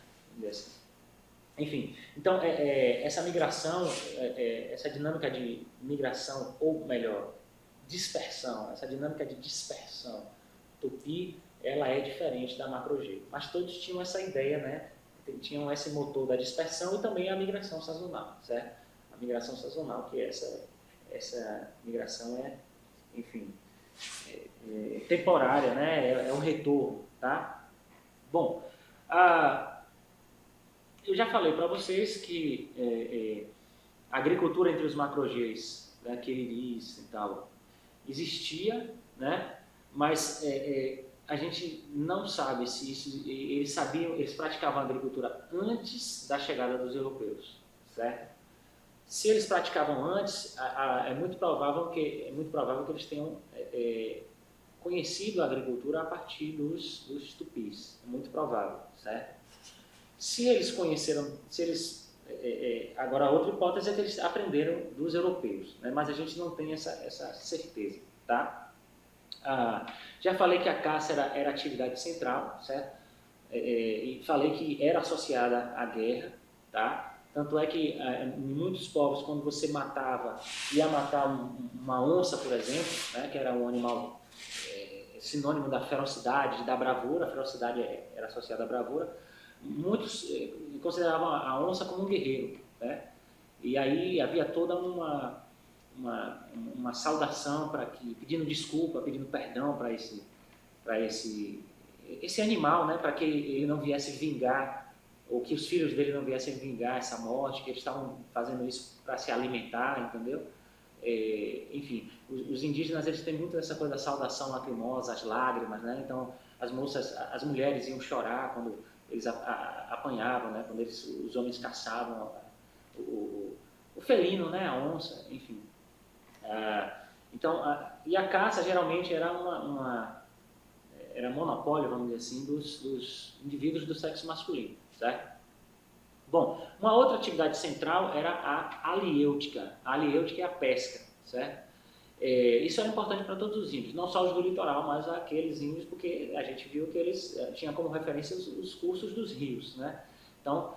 Enfim, então essa migração, essa dinâmica de migração, ou melhor, dispersão, essa dinâmica de dispersão tupi, ela é diferente da macro-G, mas todos tinham essa ideia, né? Tinham esse motor da dispersão e também a migração sazonal, certo? A migração sazonal, que essa migração enfim, temporária, né? É um retorno, tá? Bom, eu já falei para vocês que a agricultura entre os macro-Gs, né, quiriris e tal, existia, né? Mas a gente não sabe se eles praticavam a agricultura antes da chegada dos europeus, certo? Se eles praticavam antes, é muito provável que eles tenham conhecido a agricultura a partir dos tupis, é muito provável, certo? Se eles conheceram, agora a outra hipótese é que eles aprenderam dos europeus, né? Mas a gente não tem essa certeza, tá? Já falei que a caça era atividade central, certo? E falei que era associada à guerra, tá? Tanto é que em muitos povos, quando você ia matar uma onça, por exemplo, né, que era um animal sinônimo da ferocidade, da bravura, a ferocidade era associada à bravura, muitos consideravam a onça como um guerreiro, né? E aí havia toda uma saudação pedindo desculpa, pedindo perdão para esse animal, né, para que ele não viesse vingar, ou que os filhos dele não viessem vingar essa morte, que eles estavam fazendo isso para se alimentar, entendeu? Enfim, os indígenas, eles têm muito essa coisa da saudação lacrimosa, as lágrimas, né? Então as mulheres iam chorar quando eles apanhavam, né? Quando os homens caçavam o felino, né? A onça, enfim. Então, e a caça geralmente era monopólio, vamos dizer assim, dos indivíduos do sexo masculino, certo? Bom, uma outra atividade central era a aliêutica. A aliêutica é a pesca, certo? Isso era importante para todos os índios, não só os do litoral, mas aqueles índios, porque a gente viu que eles tinham como referência os cursos dos rios, né? Então,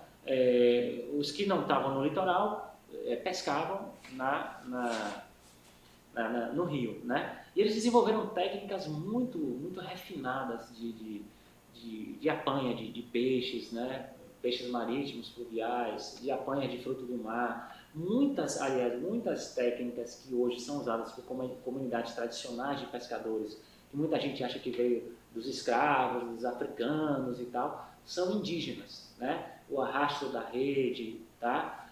os que não estavam no litoral pescavam no rio, né? E eles desenvolveram técnicas muito refinadas de apanha de peixes, né? Peixes marítimos, fluviais, de apanha de fruto do mar. Muitas técnicas que hoje são usadas por comunidades tradicionais de pescadores, que muita gente acha que veio dos escravos, dos africanos e tal, são indígenas, né? O arrasto da rede, tá?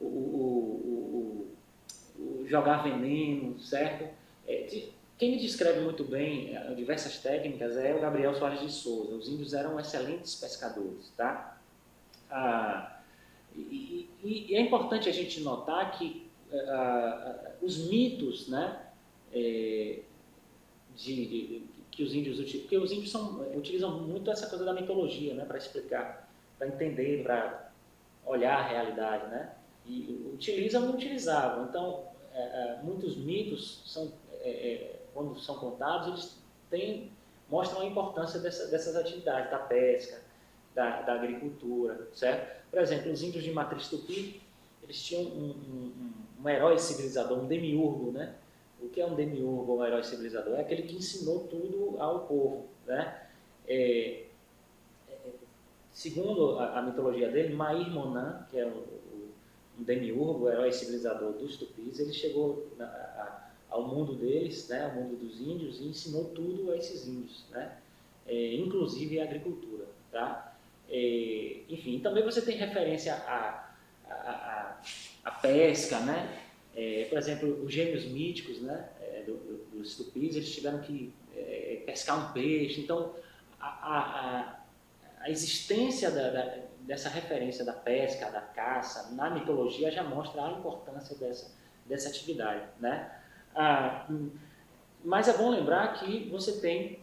O jogar veneno, certo? Quem descreve muito bem diversas técnicas é o Gabriel Soares de Souza. Os índios eram excelentes pescadores, tá? E é importante a gente notar que os mitos, né, que os índios utilizam, porque os índios utilizam muito essa coisa da mitologia, né, para explicar, para entender, para olhar a realidade, né? E utilizam e utilizavam. Então, muitos mitos quando são contados, eles mostram a importância dessas atividades, da pesca, da agricultura, certo? Por exemplo, os índios de matriz tupi, eles tinham um herói civilizador, um demiurgo, né? O que é um demiurgo, um herói civilizador? É aquele que ensinou tudo ao povo, né? Segundo a mitologia dele, Mair Monan, que é um demiurgo, o herói civilizador dos tupis, ele chegou ao mundo deles, né, ao mundo dos índios, e ensinou tudo a esses índios, né, inclusive a agricultura, tá? Enfim, também você tem referência à pesca, né? Por exemplo, os gêmeos míticos, né, dos tupis, eles tiveram que pescar um peixe. Então, a existência dessa referência da pesca, da caça, na mitologia já mostra a importância dessa atividade, né? Mas é bom lembrar que você tem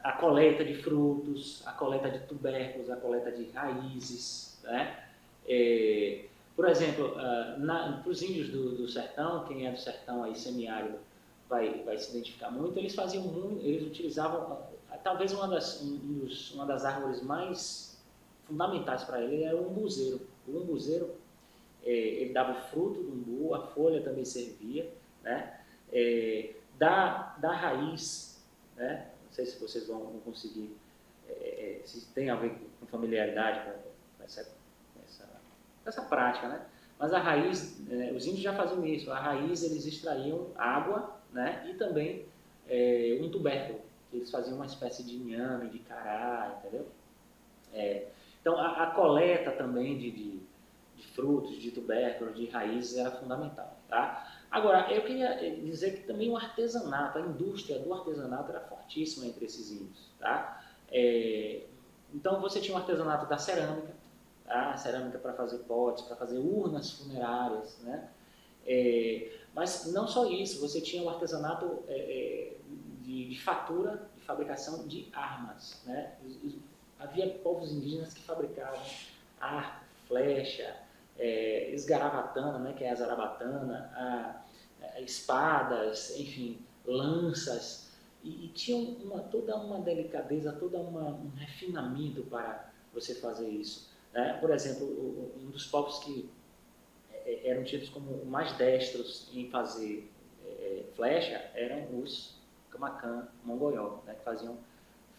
a coleta de frutos, a coleta de tubérculos, a coleta de raízes, né? Por exemplo, para os índios do sertão, quem é do sertão aí semiárido vai se identificar muito, eles utilizavam, talvez uma das árvores mais fundamentais para ele era o umbuzeiro. O umbuzeiro, ele dava o fruto do umbu, a folha também servia, né? Da raiz, né? Não sei se vocês vão conseguir, se tem a ver com familiaridade com essa prática, né? Mas a raiz, os índios já faziam isso, a raiz eles extraíam água, né? E também um tubérculo, que eles faziam uma espécie de inhame, de cará, entendeu? Então a coleta também de frutos, de tubérculos, de raízes era fundamental, tá? Agora, eu queria dizer que também o artesanato, a indústria do artesanato era fortíssima entre esses índios, tá? Então você tinha o artesanato da cerâmica, tá? Cerâmica para fazer potes, para fazer urnas funerárias, né? Mas não só isso, você tinha o artesanato de fatura, de fabricação de armas, né? Havia povos indígenas que fabricavam arco, flecha, esgarabatana, né, que é a zarabatana, espadas, enfim, lanças, e tinha toda uma delicadeza, um refinamento para você fazer isso. Né? Por exemplo, um dos povos que eram tidos como mais destros em fazer flecha eram os Camacan Mongoló, né? Que faziam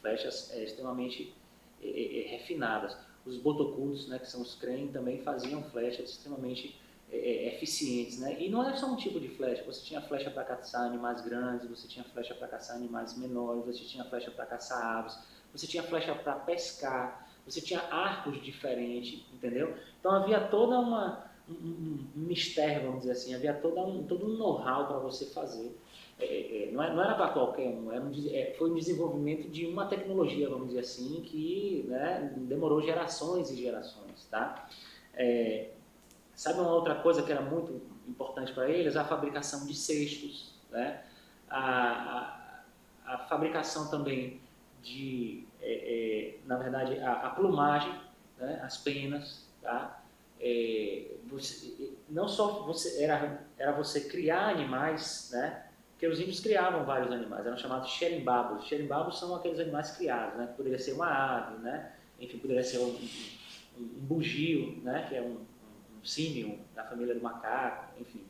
flechas extremamente refinadas. Os botocudos, né, que são os Kren, também faziam flechas extremamente eficientes, né? E não era só um tipo de flecha, você tinha flecha para caçar animais grandes, você tinha flecha para caçar animais menores, você tinha flecha para caçar aves, você tinha flecha para pescar, você tinha arcos diferentes, entendeu? Então havia toda um mistério, vamos dizer assim, havia todo um know-how para você fazer. Não era para qualquer um, foi um desenvolvimento de uma tecnologia, vamos dizer assim, que, né, demorou gerações e gerações, tá? Sabe uma outra coisa que era muito importante para eles? A fabricação de cestos, né? A fabricação também na verdade, a plumagem, né? As penas, tá? Não só era você criar animais, né? Porque os índios criavam vários animais, eram chamados xerimbabos. Xerimbabos são aqueles animais criados, né? Poderia ser uma ave, né? Enfim, poderia ser um bugio, né? Que é um símio da família do macaco, enfim.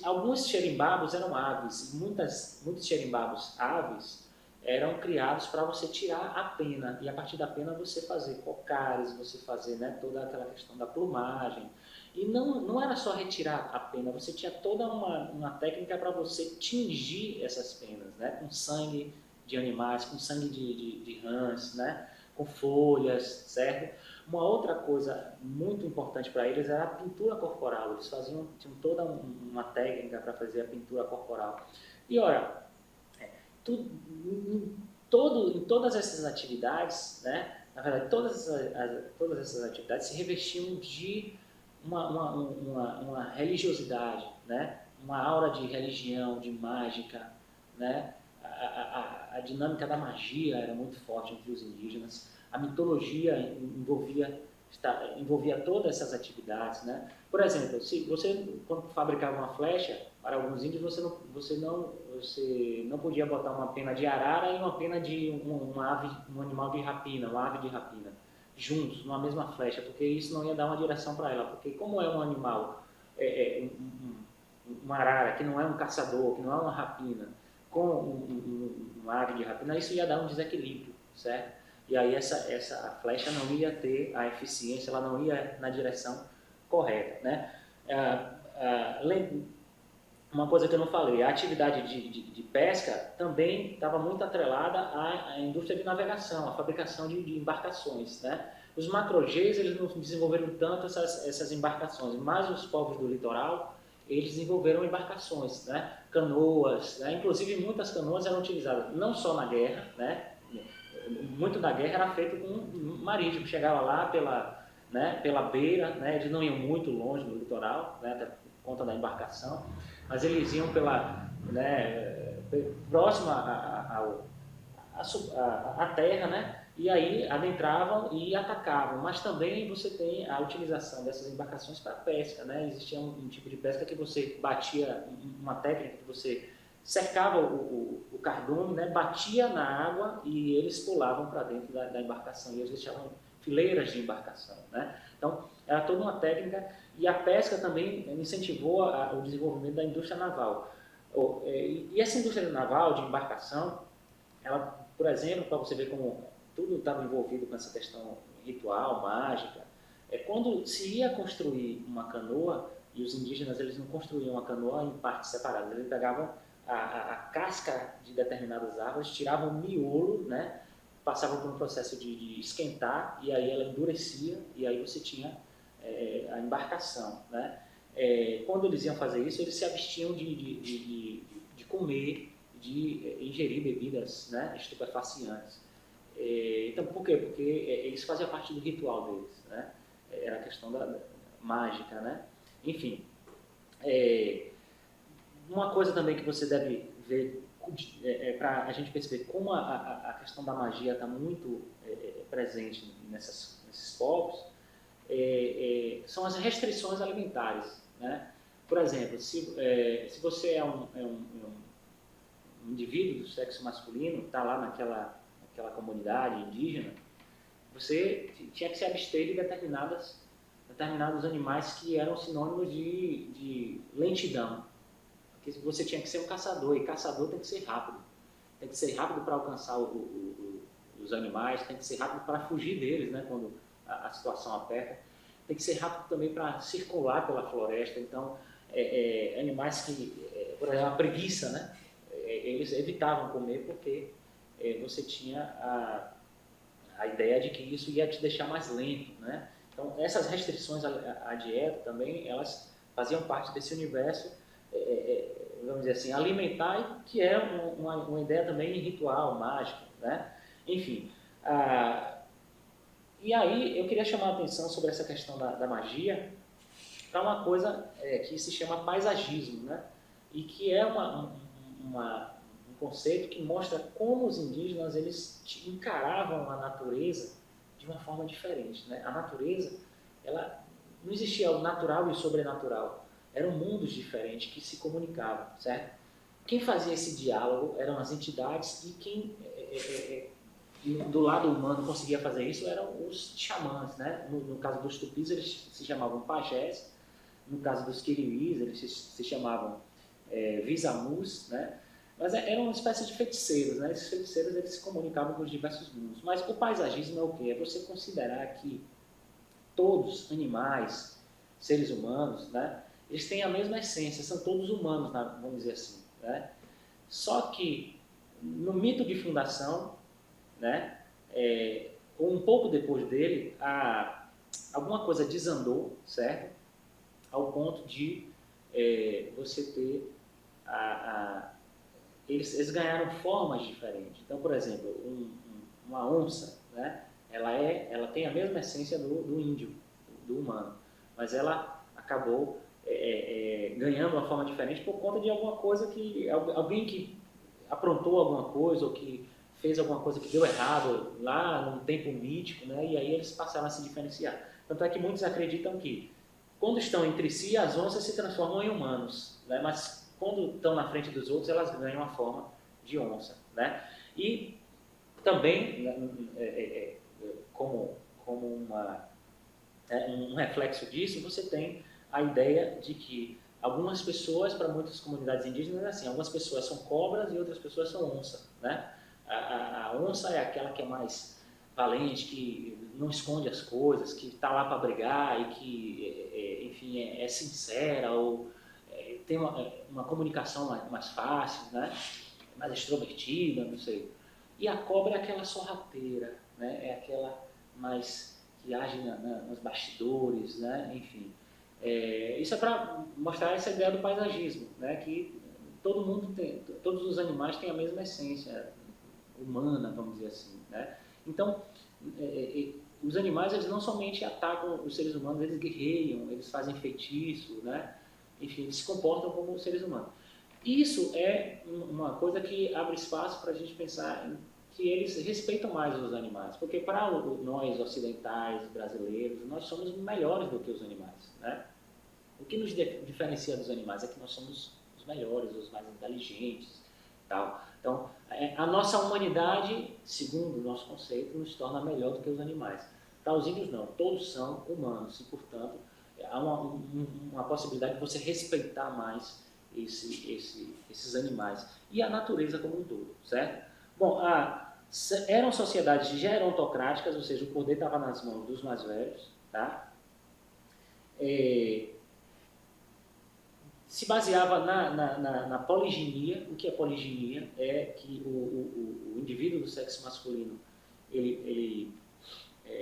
Alguns xerimbabos eram aves, muitos xerimbabos aves eram criados para você tirar a pena, e a partir da pena você fazer cocares, você fazer, né, toda aquela questão da plumagem. E não era só retirar a pena, você tinha toda uma técnica para você tingir essas penas, né, com sangue de animais, com sangue de rãs, né, com folhas, certo? Uma outra coisa muito importante para eles era a pintura corporal. Eles tinham toda uma técnica para fazer a pintura corporal. E olha, em todas essas atividades, né, na verdade, todas essas atividades se revestiam de uma religiosidade, né, uma aura de religião, de mágica, né, a dinâmica da magia era muito forte entre os indígenas, a mitologia envolvia todas essas atividades, né? Por exemplo, se você, quando fabricava uma flecha, para alguns índios você não podia botar uma pena de arara e uma pena de um animal de rapina, uma ave de rapina, juntos, numa mesma flecha, porque isso não ia dar uma direção para ela, porque como é um animal, uma arara, que não é um caçador, que não é uma rapina, com uma ave de rapina, isso ia dar um desequilíbrio, certo? E aí essa flecha não ia ter a eficiência, ela não ia na direção correta, né? Uma coisa que eu não falei, a atividade de pesca também estava muito atrelada à indústria de navegação, à fabricação de embarcações, né? Os macro-Gs, eles não desenvolveram tanto essas embarcações, mas os povos do litoral, eles desenvolveram embarcações, né? Canoas, né? Inclusive muitas canoas eram utilizadas não só na guerra, né? Muito da guerra era feito com um marítimo, chegava lá pela beira, né? Eles não iam muito longe do litoral, né? Até por conta da embarcação, mas eles iam próximo à terra, né? E aí adentravam e atacavam, mas também você tem a utilização dessas embarcações para pesca, né? Existia um tipo de pesca que você batia, uma técnica que você cercava o cardume, né? Batia na água e eles pulavam para dentro da embarcação, e eles deixavam fileiras de embarcação, né? Então, era toda uma técnica, e a pesca também incentivou o desenvolvimento da indústria naval. E essa indústria naval de embarcação, ela, por exemplo, para você ver como tudo estava envolvido com essa questão ritual, mágica, quando se ia construir uma canoa, e os indígenas eles não construíam a canoa em partes separadas, eles pegavam a casca de determinadas árvores, tiravam o miolo, né, passavam por um processo de esquentar, e aí ela endurecia, e aí você tinha a embarcação, né? Quando eles iam fazer isso, eles se abstiam de comer, de ingerir bebidas, né, estupefacientes. Então, por quê? Porque isso fazia parte do ritual deles, né? Era a questão da mágica, né? Enfim, uma coisa também que você deve ver, para a gente perceber como a questão da magia está muito presente nesses povos, são as restrições alimentares, né? Por exemplo, se você é um indivíduo do sexo masculino, está lá naquela comunidade indígena, você tinha que se abster de determinados animais que eram sinônimos de lentidão. Porque você tinha que ser um caçador, e caçador tem que ser rápido. Tem que ser rápido para alcançar os animais, tem que ser rápido para fugir deles, né, quando a situação aperta. Tem que ser rápido também para circular pela floresta. Então, animais que, por exemplo, a preguiça, né, eles evitavam comer porque você tinha a ideia de que isso ia te deixar mais lento, né? Então, essas restrições à dieta também, elas faziam parte desse universo, vamos dizer assim, alimentar, que é uma ideia também ritual, mágica, né? Enfim, e aí eu queria chamar a atenção sobre essa questão da magia para uma coisa que se chama paisagismo, né? E que é um conceito que mostra como os indígenas eles encaravam a natureza de uma forma diferente, né? A natureza, ela não existia o natural e o sobrenatural, eram mundos diferentes que se comunicavam, certo? Quem fazia esse diálogo eram as entidades e quem do lado humano conseguia fazer isso eram os xamãs, né? No caso dos tupis eles se chamavam pajés, no caso dos quiriuís eles se chamavam visamus, né? Mas eram uma espécie de feiticeiros, né? Esses feiticeiros eles se comunicavam com os diversos mundos. Mas o paisagismo é o quê? É você considerar que todos, animais, seres humanos, né? Eles têm a mesma essência, são todos humanos, vamos dizer assim, né? Só que no mito de fundação, né? Ou um pouco depois dele, alguma coisa desandou, certo? Ao ponto de você ter eles ganharam formas diferentes. Então, por exemplo, uma onça, né? Ela tem a mesma essência do índio, do humano, mas ela acabou ganhando uma forma diferente por conta de alguma coisa que alguém que aprontou alguma coisa ou que fez alguma coisa que deu errado lá num tempo mítico, né? E aí eles passaram a se diferenciar. Tanto é que muitos acreditam que quando estão entre si, as onças se transformam em humanos, né? Mas quando estão na frente dos outros, elas ganham a forma de onça, né? E também, como um reflexo disso, você tem a ideia de que algumas pessoas, para muitas comunidades indígenas, é assim, algumas pessoas são cobras e outras pessoas são onça, né? A onça é aquela que é mais valente, que não esconde as coisas, que está lá para brigar e que, enfim, é sincera ou tem uma comunicação mais fácil, né? Mais extrovertida, não sei. E a cobra é aquela sorrateira, né? É aquela mais que age nos bastidores, né? Enfim. Isso é para mostrar essa ideia do paisagismo, né? Que todo mundo tem, todos os animais têm a mesma essência humana, vamos dizer assim, né? Então, os animais eles não somente atacam os seres humanos, eles guerreiam, eles fazem feitiço, né? Enfim, eles se comportam como seres humanos. Isso é uma coisa que abre espaço para a gente pensar que eles respeitam mais os animais, porque para nós ocidentais, brasileiros, nós somos melhores do que os animais, né? O que nos diferencia dos animais é que nós somos os melhores, os mais inteligentes, tal. Então, a nossa humanidade, segundo o nosso conceito, nos torna melhor do que os animais. Para os índios não, todos são humanos e, portanto, há uma possibilidade de você respeitar mais esses animais e a natureza como um todo, certo? Bom, eram sociedades gerontocráticas, ou seja, o poder estava nas mãos dos mais velhos, tá? Se baseava na poliginia. O que é poliginia? É que o indivíduo do sexo masculino ele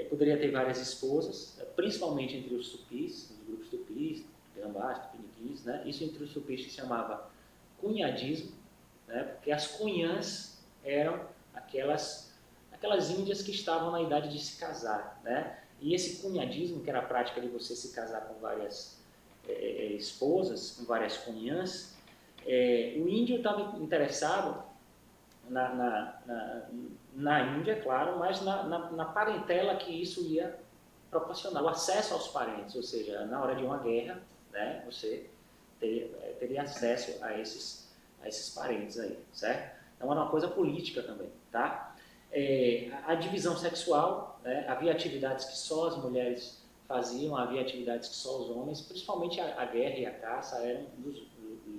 poderia ter várias esposas, principalmente entre os tupis, os grupos tupis, tupinambás, tupiniquins, né? Isso entre os tupis se chamava cunhadismo, né? Porque as cunhãs eram aquelas índias que estavam na idade de se casar, né? E esse cunhadismo, que era a prática de você se casar com várias esposas, com várias cunhãs, o índio estava interessado na Índia, claro, mas na parentela que isso ia proporcionar, o acesso aos parentes, ou seja, na hora de uma guerra, né, você teria acesso a esses parentes aí, certo? Então era uma coisa política também, tá? A divisão sexual, né? Havia atividades que só as mulheres faziam, havia atividades que só os homens, principalmente a guerra e a caça eram dos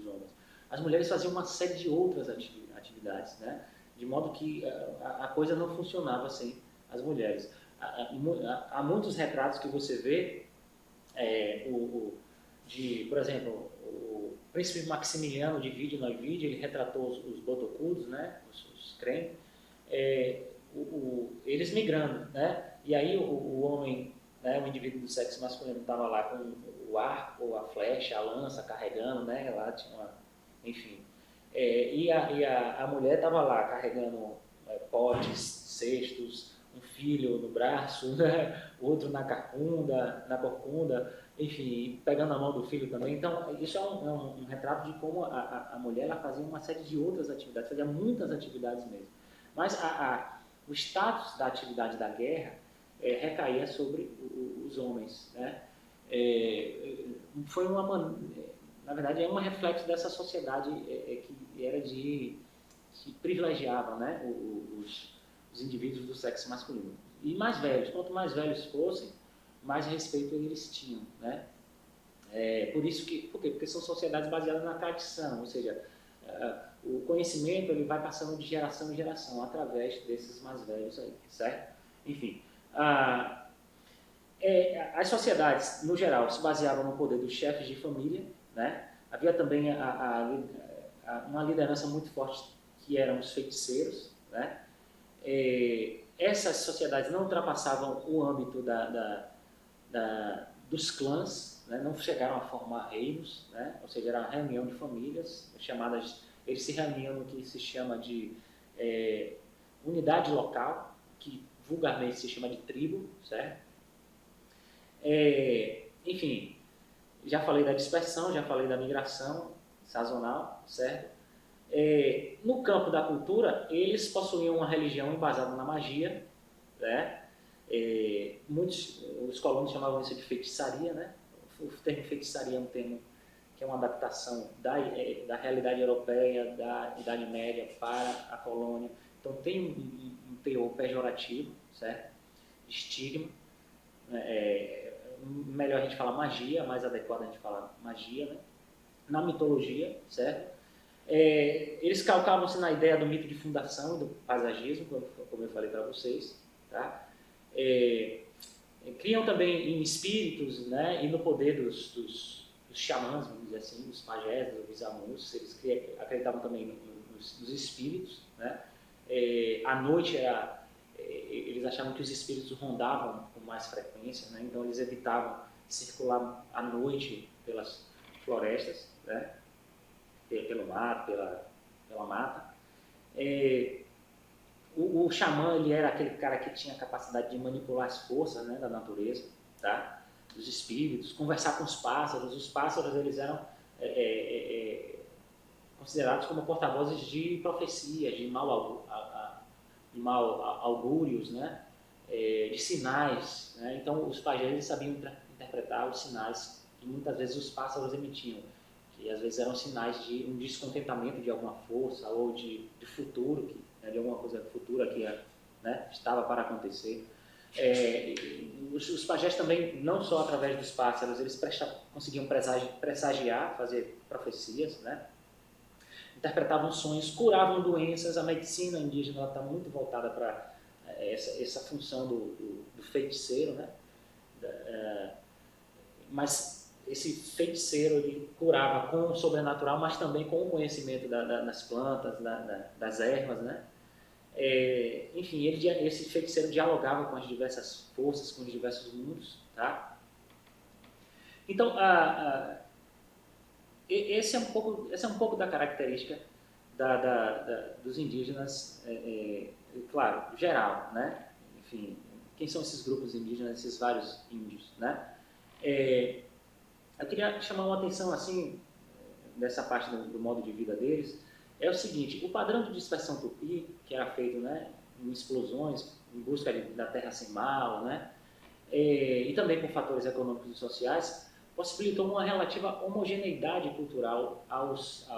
homens. As mulheres faziam uma série de outras atividades, né? De modo que a coisa não funcionava sem as mulheres. Há muitos retratos que você vê, por exemplo, o príncipe Maximiliano de Vídeo no Vídeo, ele retratou os botocudos, né? Os crentes, eles migrando, né? E aí o homem, né, o indivíduo do sexo masculino estava lá com o arco, a flecha, a lança carregando, né? Lá tinha enfim. E a mulher estava lá carregando potes, cestos, um filho no braço, né? Outro na corcunda, enfim, pegando a mão do filho também. Então, isso é um retrato de como a mulher ela fazia uma série de outras atividades, fazia muitas atividades mesmo. Mas o status da atividade da guerra recaía sobre os homens, né? Foi na verdade é um reflexo dessa sociedade que era que privilegiava, né, os indivíduos do sexo masculino. E mais velhos, quanto mais velhos fossem, mais respeito eles tinham, né? Por quê? Porque são sociedades baseadas na tradição, ou seja, o conhecimento ele vai passando de geração em geração através desses mais velhos aí, certo? Enfim, as sociedades, no geral, se baseavam no poder dos chefes de família, né? Havia também uma liderança muito forte que eram os feiticeiros, né? Essas sociedades não ultrapassavam o âmbito dos clãs, né? Não chegaram a formar reinos, né? Ou seja, era uma reunião de famílias, eles se reuniam no que se chama de unidade local, que vulgarmente se chama de tribo, certo? Enfim, já falei da dispersão, já falei da migração sazonal, certo? No campo da cultura, eles possuíam uma religião embasada na magia, né? Os colonos chamavam isso de feitiçaria, né? O termo feitiçaria é um termo que é uma adaptação da realidade europeia, da Idade Média para a colônia. Então tem um teor pejorativo, certo? Estigma. Melhor a gente falar magia, mais adequado a gente falar magia, né? Na mitologia, certo? Eles calcavam-se na ideia do mito de fundação e do paisagismo, como eu falei para vocês, tá? Criam também em espíritos, né? E no poder dos xamãs, vamos dizer assim, dos pajés, dos bisamus. Eles acreditavam também nos espíritos, né? À noite eles achavam que os espíritos rondavam com mais frequência, né? Então eles evitavam circular à noite pelas florestas, né? Pelo mar, pela mata. O xamã ele era aquele cara que tinha a capacidade de manipular as forças, né, da natureza, tá? Dos espíritos, conversar com os pássaros. Os pássaros eles eram considerados como porta-vozes de profecias, de mal augúrios, né? De sinais, né? Então os pajés eles sabiam interpretar os sinais que muitas vezes os pássaros emitiam, que às vezes eram sinais de um descontentamento de alguma força ou de futuro, de alguma coisa futura que, né, estava para acontecer. Os pajés também, não só através dos pássaros, eles conseguiam pressagiar, fazer profecias, né? Interpretavam sonhos, curavam doenças. A medicina indígena está muito voltada para essa função do feiticeiro, né? Mas esse feiticeiro ele curava com o sobrenatural, mas também com o conhecimento das plantas, das ervas, né? Enfim, esse feiticeiro dialogava com as diversas forças, com os diversos mundos, tá? Então, essa é um pouco da característica dos indígenas, claro, geral, né? Enfim, quem são esses grupos indígenas, esses vários índios, né? Eu queria chamar uma atenção, assim, dessa parte do modo de vida deles, é o seguinte: o padrão de dispersão tupi, que era feito, né, em explosões, em busca da terra sem mal, né, e também por fatores econômicos e sociais, possibilitou uma relativa homogeneidade cultural aos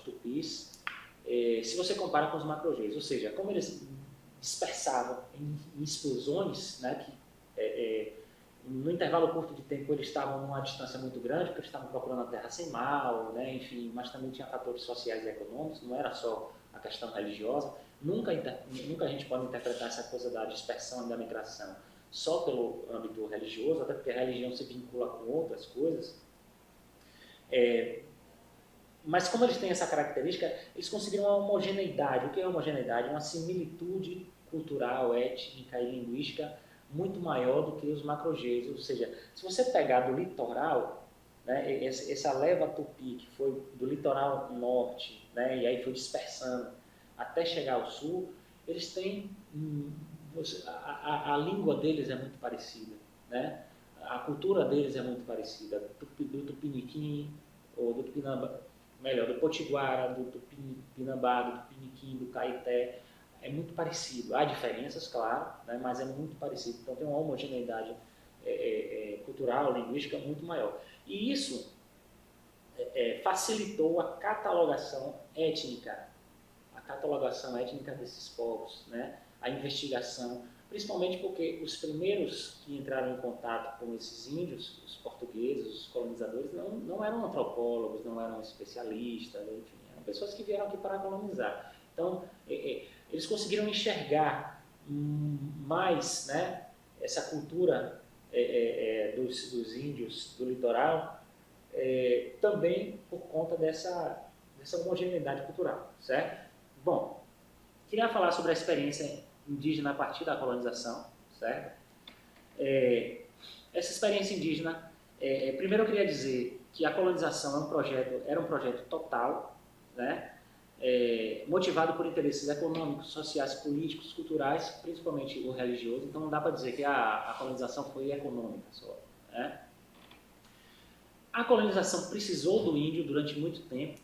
tupis, se você compara com os macro-Gs, ou seja, como eles dispersavam em explosões, né, que no intervalo curto de tempo eles estavam numa distância muito grande, porque eles estavam procurando a terra sem mal, né, enfim, mas também tinha fatores sociais e econômicos, não era só a questão religiosa. Nunca a gente pode interpretar essa coisa da dispersão e da migração só pelo âmbito religioso, até porque a religião se vincula com outras coisas. Mas como eles têm essa característica, eles conseguiram uma homogeneidade. O que é homogeneidade? Uma similitude cultural, étnica e linguística muito maior do que os macro-Gs. Ou seja, se você pegar do litoral, né, essa leva tupi que foi do litoral norte, né, e aí foi dispersando até chegar ao sul, eles têm a língua deles é muito parecida, né? A cultura deles é muito parecida, do Tupiniquim, ou do Tupinambá, melhor, do Potiguara, do Tupinambá, do Tupiniquim, do Caeté, é muito parecido. Há diferenças, claro, né? Mas é muito parecido. Então tem uma homogeneidade cultural, linguística muito maior. E isso facilitou a catalogação étnica desses povos, né? A investigação, principalmente porque os primeiros que entraram em contato com esses índios, os portugueses, os colonizadores, não eram antropólogos, não eram especialistas, enfim, eram pessoas que vieram aqui para colonizar. Então, eles conseguiram enxergar mais, né, essa cultura dos índios do litoral, também por conta dessa homogeneidade cultural, certo? Bom, queria falar sobre a experiência indígena a partir da colonização, certo? Essa experiência indígena, primeiro eu queria dizer que a colonização era um projeto total, né? Motivado por interesses econômicos, sociais, políticos, culturais, principalmente o religioso. Então não dá para dizer que a colonização foi econômica só, né? A colonização precisou do índio durante muito tempo,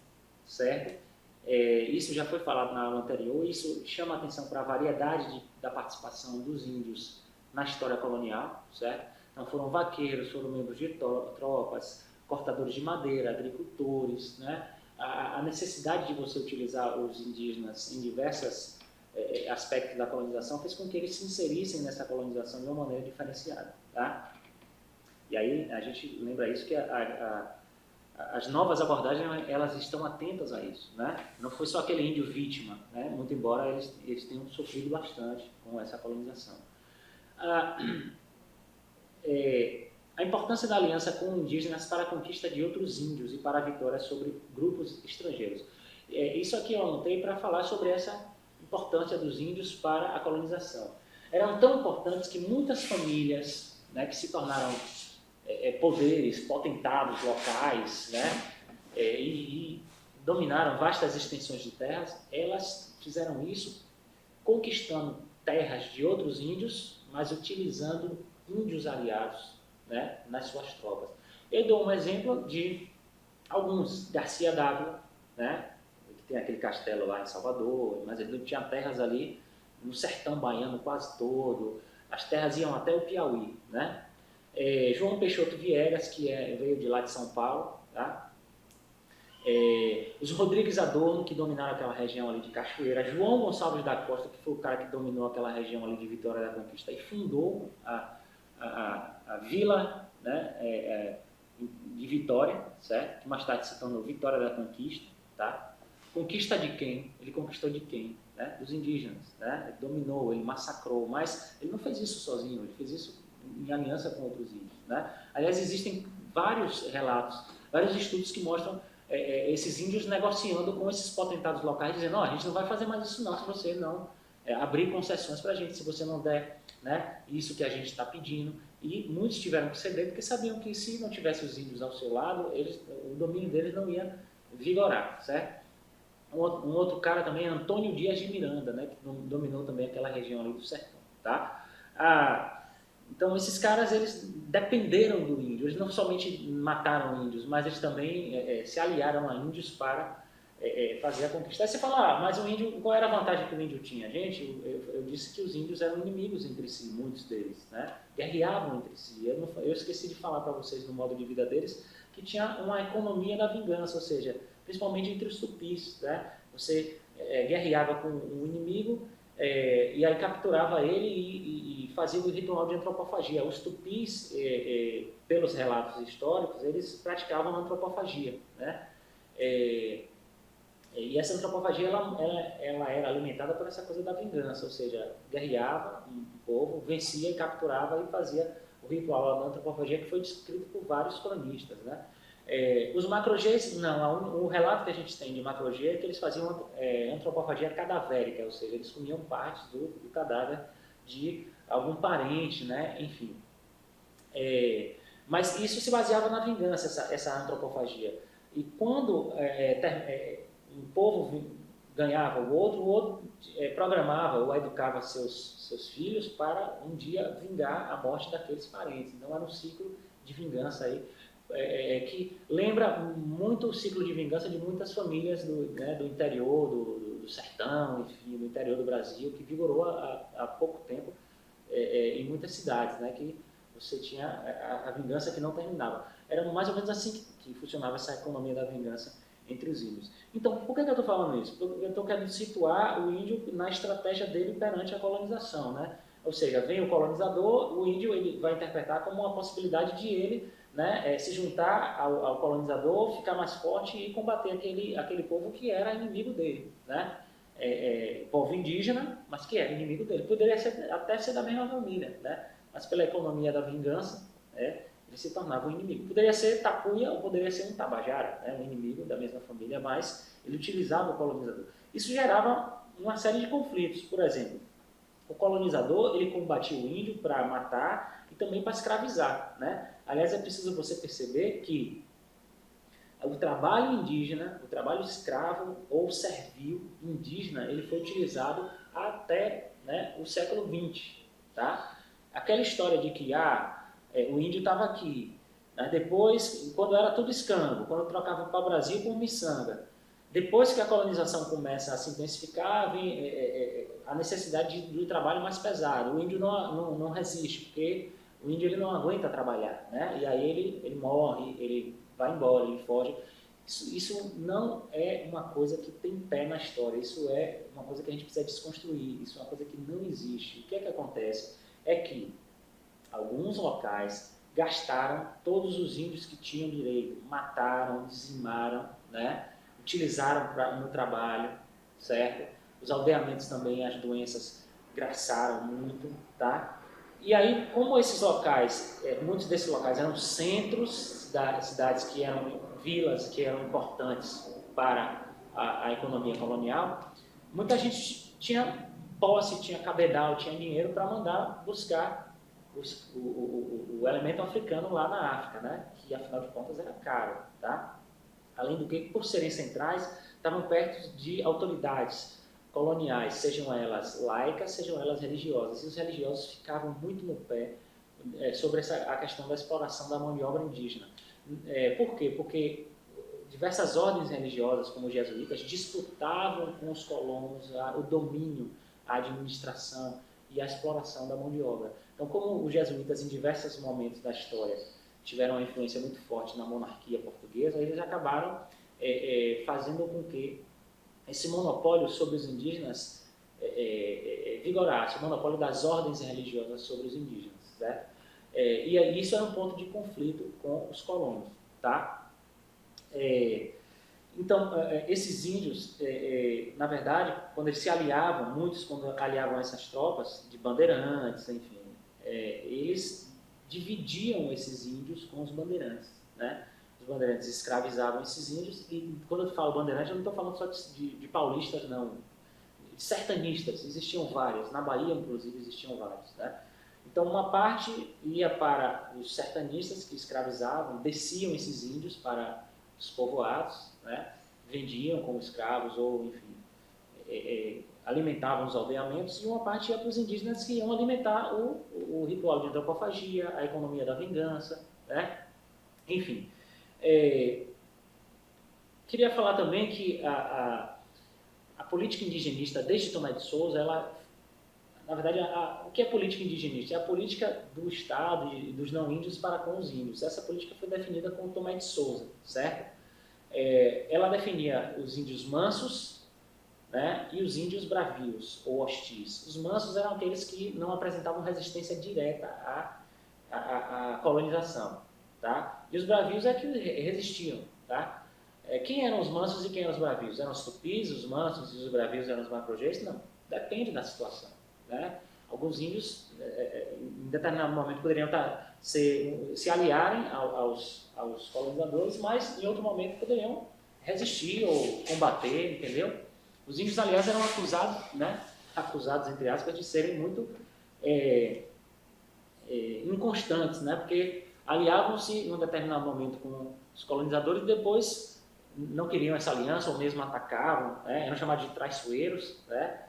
certo? Isso já foi falado na aula anterior, isso chama a atenção para a variedade da participação dos índios na história colonial, certo? Então foram vaqueiros, foram membros de tropas, cortadores de madeira, agricultores, né? A necessidade de você utilizar os indígenas em diversos aspectos da colonização fez com que eles se inserissem nessa colonização de uma maneira diferenciada, tá? E aí a gente lembra isso que as novas abordagens, elas estão atentas a isso, né? Não foi só aquele índio vítima, né? Muito embora eles tenham sofrido bastante com essa colonização. A importância da aliança com indígenas para a conquista de outros índios e para a vitória sobre grupos estrangeiros. Isso aqui eu anotei para falar sobre essa importância dos índios para a colonização. Eram tão importantes que muitas famílias, né, que se tornaram poderes, potentados locais, né, e dominaram vastas extensões de terras, elas fizeram isso conquistando terras de outros índios, mas utilizando índios aliados, né, nas suas tropas. Eu dou um exemplo de alguns, Garcia Dávila, né, que tem aquele castelo lá em Salvador, mas ele tinha terras ali no sertão baiano quase todo, as terras iam até o Piauí, né? João Peixoto Viegas, que veio de lá de São Paulo, tá? Os Rodrigues Adorno, que dominaram aquela região ali de Cachoeira, João Gonçalves da Costa, que foi o cara que dominou aquela região ali de Vitória da Conquista e fundou a vila, né, de Vitória, certo? Que mais tarde se tornou Vitória da Conquista, tá? Conquista de quem? Ele conquistou de quem? Né? Dos indígenas, né? Ele dominou, ele massacrou, mas ele não fez isso sozinho, ele fez isso em aliança com outros índios, né? Aliás, existem vários relatos, vários estudos que mostram esses índios negociando com esses potentados locais, dizendo, a gente não vai fazer mais isso não, se você não abrir concessões para a gente, se você não der, né, isso que a gente está pedindo. E muitos tiveram que ceder porque sabiam que se não tivesse os índios ao seu lado, o domínio deles não ia vigorar, certo? Um outro cara também é Antônio Dias de Miranda, né, que dominou também aquela região ali do sertão, tá? Então, esses caras, eles dependeram do índio. Eles não somente mataram índios, mas eles também se aliaram a índios para fazer a conquista. Aí você fala, mas o índio, qual era a vantagem que o índio tinha? Gente, eu disse que os índios eram inimigos entre si, muitos deles, né? Guerreavam entre si. Eu esqueci de falar para vocês no modo de vida deles que tinha uma economia da vingança, ou seja, principalmente entre os tupis, né? Você guerreava com um inimigo e aí capturava ele e fazia o ritual de antropofagia. Os tupis, pelos relatos históricos, eles praticavam antropofagia, né? E essa antropofagia ela era alimentada por essa coisa da vingança, ou seja, guerreava um povo, vencia e capturava e fazia o ritual da antropofagia que foi descrito por vários cronistas, né? Os macrogês, não, o relato que a gente tem de macrogê é que eles faziam antropofagia cadavérica, ou seja, eles comiam partes do cadáver de algum parente, né? Enfim. Mas isso se baseava na vingança, essa antropofagia. E quando um povo ganhava o outro programava ou educava seus filhos para um dia vingar a morte daqueles parentes. Então era um ciclo de vingança aí, que lembra muito o ciclo de vingança de muitas famílias do interior, do sertão, enfim, do interior do Brasil, que vigorou há pouco tempo em muitas cidades, né, que você tinha a vingança que não terminava. Era mais ou menos assim que funcionava essa economia da vingança entre os índios. Então, por que eu estou falando isso? Porque eu estou querendo situar o índio na estratégia dele perante a colonização, né? Ou seja, vem o colonizador, o índio ele vai interpretar como uma possibilidade de ele, né, se juntar ao colonizador, ficar mais forte e combater aquele povo que era inimigo dele, né? Povo indígena, mas que era inimigo dele. Poderia até ser da mesma família, né? Mas pela economia da vingança, ele se tornava um inimigo. Poderia ser tapuia ou poderia ser um tabajara, né? Um inimigo da mesma família, mas ele utilizava o colonizador. Isso gerava uma série de conflitos. Por exemplo, o colonizador ele combatia o índio para matar e também para escravizar, né? Aliás, é preciso você perceber que o trabalho indígena, o trabalho escravo ou servil indígena, ele foi utilizado até, né, o século XX, tá? Aquela história de que o índio estava aqui, né? Depois, quando era tudo escambo, quando trocava para o Brasil por miçanga, depois que a colonização começa a se intensificar, vem a necessidade do trabalho mais pesado. O índio não resiste, porque o índio ele não aguenta trabalhar, né? E aí ele morre, ele vai embora, ele foge. Isso não é uma coisa que tem pé na história, isso é uma coisa que a gente precisa desconstruir, isso é uma coisa que não existe. O que é que acontece? É que alguns locais gastaram todos os índios que tinham direito, mataram, dizimaram, né? Utilizaram no trabalho, certo? Os aldeamentos também, as doenças graçaram muito, tá? E aí, como esses locais, muitos desses locais eram centros das cidades que eram vilas, que eram importantes para a economia colonial, muita gente tinha posse, tinha cabedal, tinha dinheiro para mandar buscar o elemento africano lá na África, né? Que afinal de contas era caro, tá? Além do que, por serem centrais, estavam perto de autoridades coloniais, sejam elas laicas, sejam elas religiosas. E os religiosos ficavam muito no pé sobre a questão da exploração da mão de obra indígena. Por quê? Porque diversas ordens religiosas, como os jesuítas, disputavam com os colonos o domínio, a administração e a exploração da mão de obra. Então, como os jesuítas, em diversos momentos da história, tiveram uma influência muito forte na monarquia portuguesa, eles acabaram fazendo com que esse monopólio sobre os indígenas vigorasse, o monopólio das ordens religiosas sobre os indígenas, certo? E isso era um ponto de conflito com os colonos, tá? Então, esses índios, na verdade, quando eles se aliavam, muitos quando aliavam essas tropas de bandeirantes, enfim, eles dividiam esses índios com os bandeirantes, né? Os bandeirantes escravizavam esses índios, e quando eu falo bandeirante, eu não estou falando só de paulistas, não. De sertanistas, existiam vários. Na Bahia, inclusive, existiam vários, né? Então, uma parte ia para os sertanistas que escravizavam, desciam esses índios para os povoados, né? Vendiam como escravos ou, enfim, alimentavam os aldeamentos, e uma parte ia para os indígenas que iam alimentar o ritual de antropofagia, a economia da vingança, né? Enfim. queria falar também que a política indigenista desde Tomé de Souza, ela, na verdade, o que é política indigenista? É a política do Estado e dos não-índios para com os índios. Essa política foi definida com Tomé de Souza, certo? Ela definia os índios mansos, né, e os índios bravios ou hostis. Os mansos eram aqueles que não apresentavam resistência direta à colonização, tá? E os bravios é que resistiam, tá? Quem eram os mansos e quem eram os bravios? Eram os tupis, os mansos e os bravios eram os macro-greys? Não, depende da situação, né? Alguns índios, em determinado momento, poderiam se aliarem aos colonizadores, mas em outro momento poderiam resistir ou combater, entendeu? Os índios, aliás, eram acusados, né? Acusados, entre aspas, de serem muito inconstantes, né? Porque aliavam-se em um determinado momento com os colonizadores e depois não queriam essa aliança ou mesmo atacavam, né? Eram chamados de traiçoeiros, né?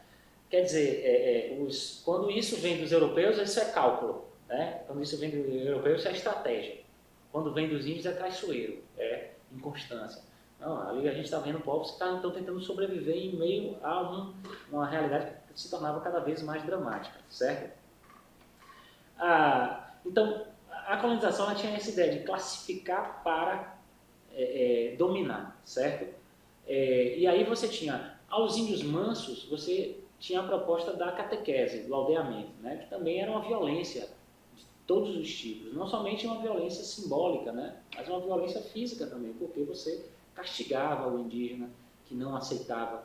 Quer dizer, quando isso vem dos europeus, isso é cálculo, né? Quando isso vem dos europeus, isso é estratégia. Quando vem dos índios, é traiçoeiro, é inconstância. Não, ali a gente está vendo povos que estão tentando sobreviver em meio a uma realidade que se tornava cada vez mais dramática, certo? Então, a colonização ela tinha essa ideia de classificar para dominar, certo? E aí você tinha, aos índios mansos, você tinha a proposta da catequese, do aldeamento, né? Que também era uma violência de todos os tipos, não somente uma violência simbólica, né? Mas uma violência física também, porque você castigava o indígena que não aceitava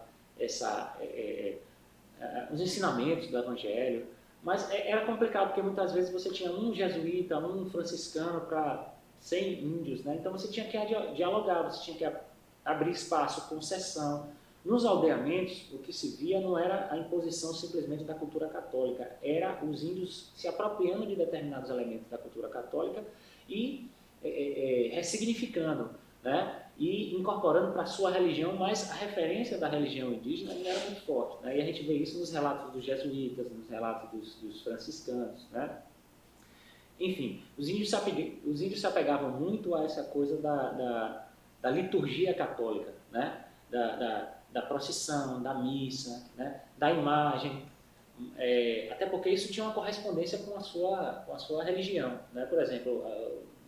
os ensinamentos do Evangelho. Mas era complicado, porque muitas vezes você tinha um jesuíta, um franciscano para 100 índios, né? Então você tinha que dialogar, você tinha que abrir espaço, concessão. Nos aldeamentos, o que se via não era a imposição simplesmente da cultura católica, era os índios se apropriando de determinados elementos da cultura católica e ressignificando, né? E incorporando para a sua religião, mas a referência da religião indígena ainda era muito forte, né? E a gente vê isso nos relatos dos jesuítas, nos relatos dos franciscanos, né? Enfim, os índios se apegavam muito a essa coisa da liturgia católica, né? Da procissão, da missa, né? Da imagem, até porque isso tinha uma correspondência com a sua religião, né? Por exemplo,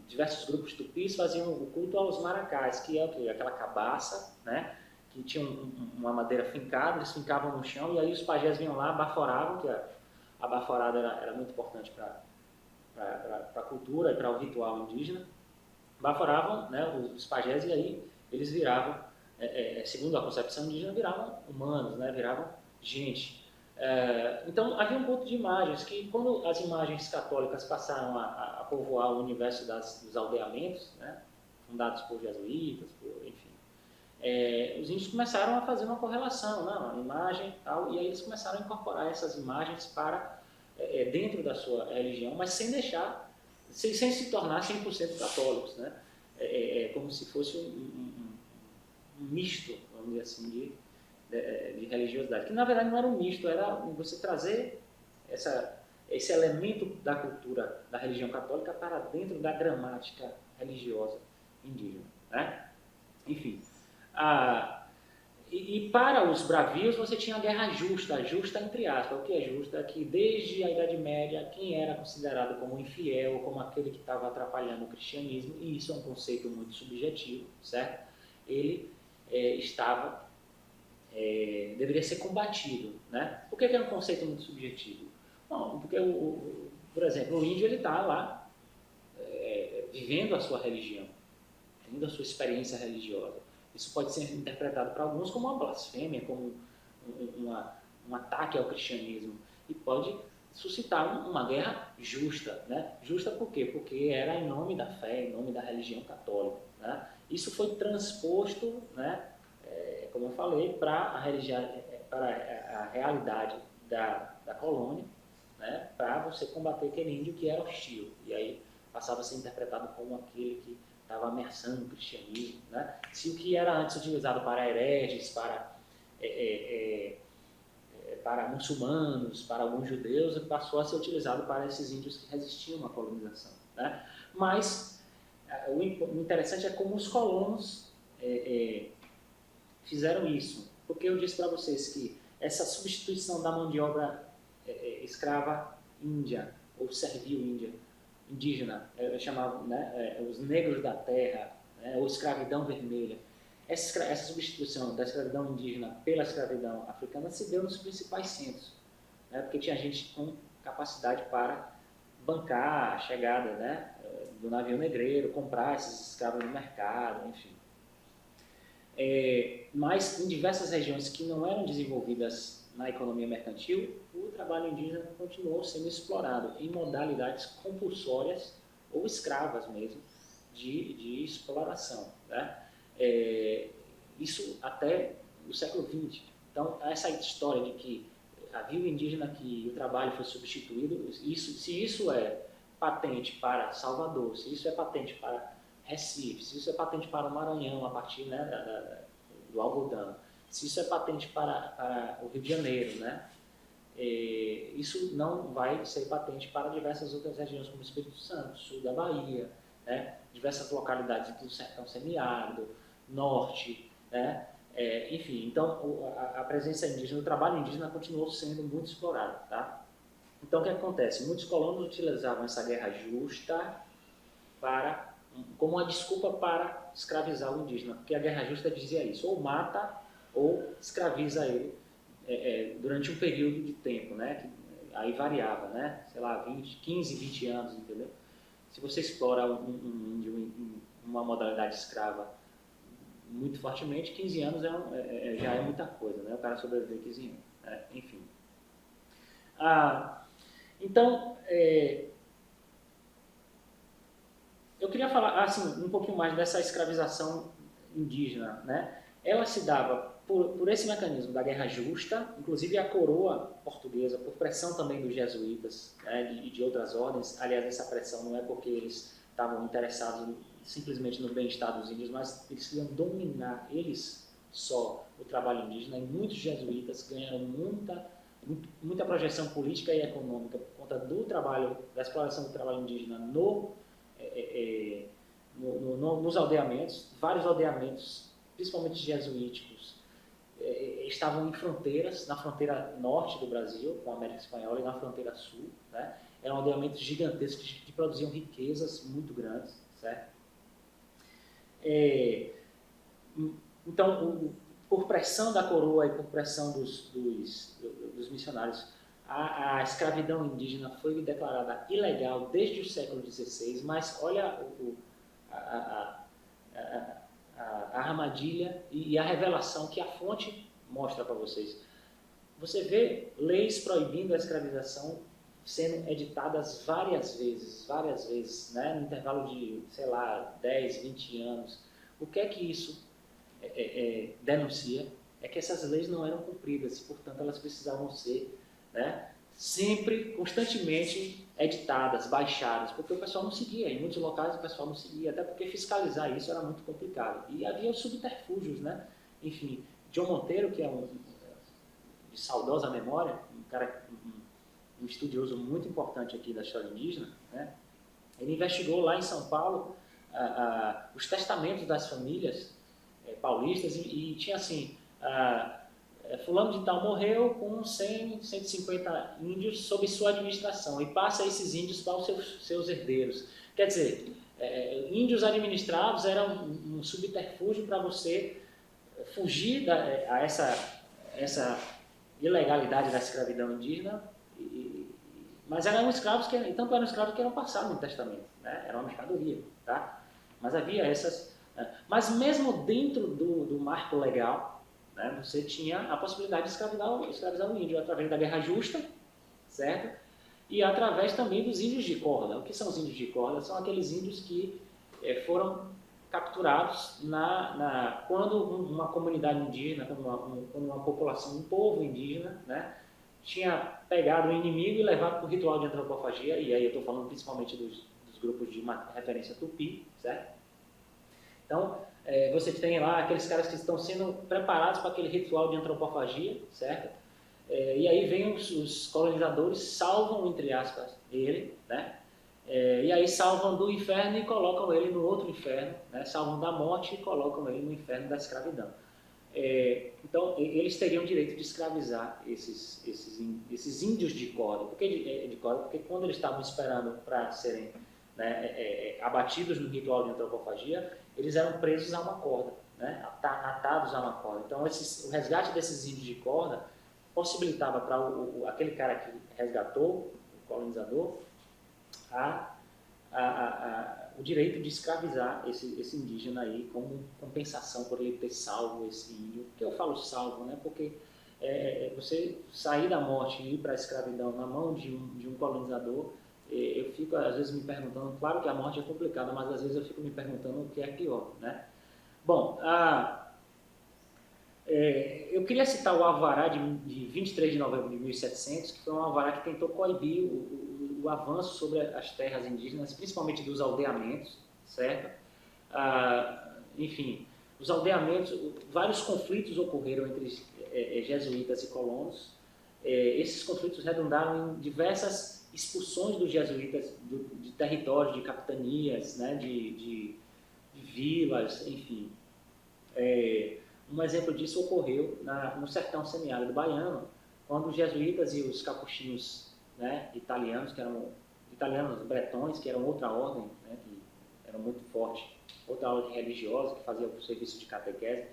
diversos grupos tupis faziam o culto aos maracás, que é o quê? Aquela cabaça, né? Que tinha uma madeira fincada, eles fincavam no chão e aí os pajés vinham lá, baforavam, que a baforada era muito importante para a cultura e para o ritual indígena, baforavam, né, os pajés e aí eles viravam, segundo a concepção indígena, viravam humanos, né, viravam gente. Então havia um culto de imagens que, quando as imagens católicas passaram a povoar o universo dos aldeamentos, né, fundados por jesuítas, enfim, os índios começaram a fazer uma correlação, né, uma imagem e tal, e aí eles começaram a incorporar essas imagens para dentro da sua religião, mas sem se tornar 100% católicos, né? Como se fosse um misto, vamos dizer assim, de religiosidade, que na verdade não era um misto, era você trazer esse elemento da cultura da religião católica para dentro da gramática religiosa indígena, né? Enfim, e para os bravios você tinha a guerra justa entre aspas. O que é justa? É que desde a Idade Média, quem era considerado como infiel, como aquele que estava atrapalhando o cristianismo, e isso é um conceito muito subjetivo, certo? Ele deveria ser combatido, né? Por que é um conceito muito subjetivo? Bom, porque, por exemplo, o índio está lá vivendo a sua religião, tendo a sua experiência religiosa. Isso pode ser interpretado para alguns como uma blasfêmia, como um ataque ao cristianismo, e pode suscitar uma guerra justa, né? Justa por quê? Porque era em nome da fé, em nome da religião católica, né? Isso foi transposto, né, como eu falei, para a realidade da colônia, né, para você combater aquele índio que era hostil, e aí passava a ser interpretado como aquele que estava ameaçando o cristianismo, né? Se o que era antes utilizado para hereges, para muçulmanos, para alguns judeus, passou a ser utilizado para esses índios que resistiam à colonização, né? Mas o interessante é como os colonos fizeram isso. Porque eu disse para vocês que essa substituição da mão de obra escrava índia, ou servil índia, indígena, chamavam, né, os negros da terra, né, ou escravidão vermelha. Essa substituição da escravidão indígena pela escravidão africana se deu nos principais centros, né, porque tinha gente com capacidade para bancar a chegada, né, do navio negreiro, comprar esses escravos no mercado, enfim. Mas em diversas regiões que não eram desenvolvidas na economia mercantil, o trabalho indígena continuou sendo explorado em modalidades compulsórias ou escravas mesmo, de exploração, né? Isso até o século XX. Então, essa história de que havia o indígena aqui e o trabalho foi substituído, se isso é patente para Salvador, se isso é patente para Recife, se isso é patente para o Maranhão, a partir, né, do algodão, se isso é patente para o Rio de Janeiro, né, isso não vai ser patente para diversas outras regiões, como o Espírito Santo, sul da Bahia, né, diversas localidades do sertão semiárido, norte, né, enfim. Então, a presença indígena, o trabalho indígena continuou sendo muito explorado, tá? Então, o que acontece? Muitos colonos utilizavam essa guerra justa como uma desculpa para escravizar o indígena, porque a guerra justa dizia isso, ou mata ou escraviza ele durante um período de tempo, né? Que aí variava, né? Sei lá, 15, 20 anos, entendeu? Se você explora um índio uma modalidade escrava muito fortemente, 15 anos já é muita coisa, né? O cara sobreviver 15 anos, né? Enfim. Então, eu queria falar assim, um pouquinho mais dessa escravização indígena, né? Ela se dava por esse mecanismo da guerra justa, inclusive a coroa portuguesa, por pressão também dos jesuítas, né, e de outras ordens. Aliás, essa pressão não é porque eles estavam interessados simplesmente no bem-estar dos índios, mas eles queriam dominar eles só o trabalho indígena, e muitos jesuítas ganharam muita projeção política e econômica por conta do trabalho, da exploração do trabalho indígena nos aldeamentos. Vários aldeamentos, principalmente jesuíticos, estavam em fronteiras, na fronteira norte do Brasil, com a América Espanhola, e na fronteira sul, né? Eram aldeamentos gigantescos que produziam riquezas muito grandes, certo? Então, por pressão da coroa e por pressão dos missionários, a escravidão indígena foi declarada ilegal desde o século XVI, mas olha a armadilha e a revelação que a fonte mostra para vocês. Você vê leis proibindo a escravização sendo editadas várias vezes, né, no intervalo de, sei lá, 10, 20 anos. O que é que isso denuncia? É que essas leis não eram cumpridas, portanto elas precisavam ser, né, sempre, constantemente editadas, baixadas, porque o pessoal não seguia. Em muitos locais o pessoal não seguia, até porque fiscalizar isso era muito complicado. E havia os subterfúgios, né? Enfim, John Monteiro, que é de saudosa memória, um estudioso muito importante aqui da história indígena, né? Ele investigou lá em São Paulo os testamentos das famílias paulistas e tinha assim, fulano de tal morreu com 100, 150 índios sob sua administração e passa esses índios para os seus herdeiros. Quer dizer, índios administrados eram um subterfúgio para você fugir a essa ilegalidade da escravidão indígena, mas eram escravos tanto eram escravos que eram passados no testamento, né? Era uma mercadoria, tá? Mas havia essas... Mas mesmo dentro do marco legal, né, você tinha a possibilidade de escravizar o índio através da guerra justa, certo? E através também dos índios de corda. O que são os índios de corda? São aqueles índios que foram capturados quando uma comunidade indígena, quando uma população, um povo indígena, né, tinha pegado o inimigo e levado para o ritual de antropofagia, e aí eu estou falando principalmente dos grupos de referência tupi, certo? Então, você tem lá aqueles caras que estão sendo preparados para aquele ritual de antropofagia, certo? E aí vem os colonizadores, salvam, entre aspas, ele, né? E aí salvam do inferno e colocam ele no outro inferno, né? Salvam da morte e colocam ele no inferno da escravidão. Então, eles teriam direito de escravizar esses índios de corda. Por que de corda? Porque quando eles estavam esperando para serem, né, abatidos no ritual de antropofagia, eles eram presos a uma corda, né, atados a uma corda. Então, o resgate desses índios de corda possibilitava para aquele cara que resgatou, o colonizador, o direito de escravizar esse indígena aí como compensação por ele ter salvo esse índio. Por que eu falo salvo? Né? Porque você sair da morte e ir para a escravidão na mão de um colonizador, eu fico às vezes me perguntando, claro que a morte é complicada, mas às vezes eu fico me perguntando o que é pior. Né? Bom, eu queria citar o alvará de 23 de novembro de 1700, que foi um alvará que tentou coibir o avanço sobre as terras indígenas, principalmente dos aldeamentos, certo? Enfim, os aldeamentos, vários conflitos ocorreram entre jesuítas e colonos. Esses conflitos redundaram em diversas expulsões dos jesuítas de territórios, de capitanias, né, de vilas, enfim. Um exemplo disso ocorreu no sertão semiárido baiano, quando os jesuítas e os capuchinhos, né, italianos bretões, que eram outra ordem, né, que eram muito forte, outra ordem religiosa que fazia o serviço de catequese,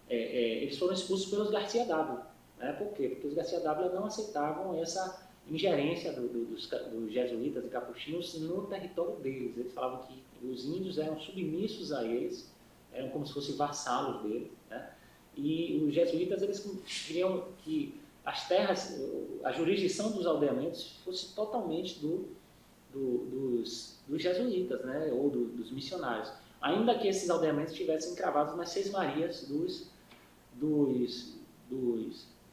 eles foram expulsos pelos Garcia d'Ávila. Né? Por quê? Porque os Garcia d'Ávila não aceitavam essa ingerência dos jesuítas e capuchinhos no território deles. Eles falavam que os índios eram submissos a eles, eram como se fossem vassalos deles, né? E os jesuítas eles queriam que as terras, a jurisdição dos aldeamentos fosse totalmente dos jesuítas, né? Ou dos missionários, ainda que esses aldeamentos estivessem cravados nas seis marias dos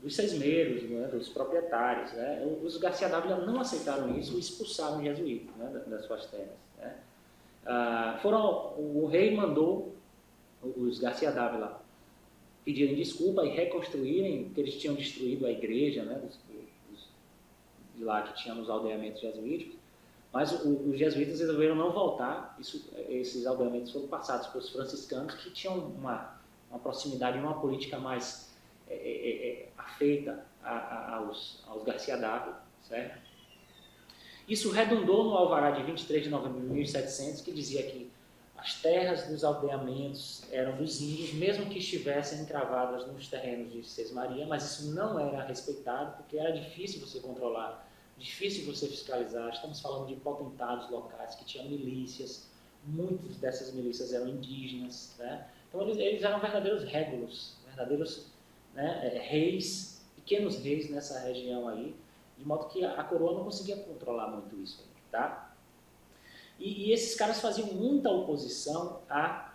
sesmeiros, né? Dos proprietários. Né? Os Garcia d'Ávila não aceitaram isso e expulsaram os jesuítas, né? das suas terras. Né? O rei mandou os Garcia d'Ávila pedirem desculpa e reconstruírem, porque eles tinham destruído a igreja, né, de lá que tinha nos aldeamentos jesuíticos, mas os jesuítas resolveram não voltar. Esses aldeamentos foram passados pelos franciscanos, que tinham uma proximidade e uma política mais afeita aos Garcia d'Ávila, certo? Isso redundou no alvará de 23 de novembro de 1700, que dizia que as terras dos aldeamentos eram dos índios, mesmo que estivessem encravadas nos terrenos de Sesmaria, mas isso não era respeitado, porque era difícil você controlar, difícil você fiscalizar. Estamos falando de potentados locais que tinham milícias, muitas dessas milícias eram indígenas, né? Então eles eram verdadeiros régulos, verdadeiros, né, reis, pequenos reis nessa região aí, de modo que a coroa não conseguia controlar muito isso, tá? E esses caras faziam muita oposição a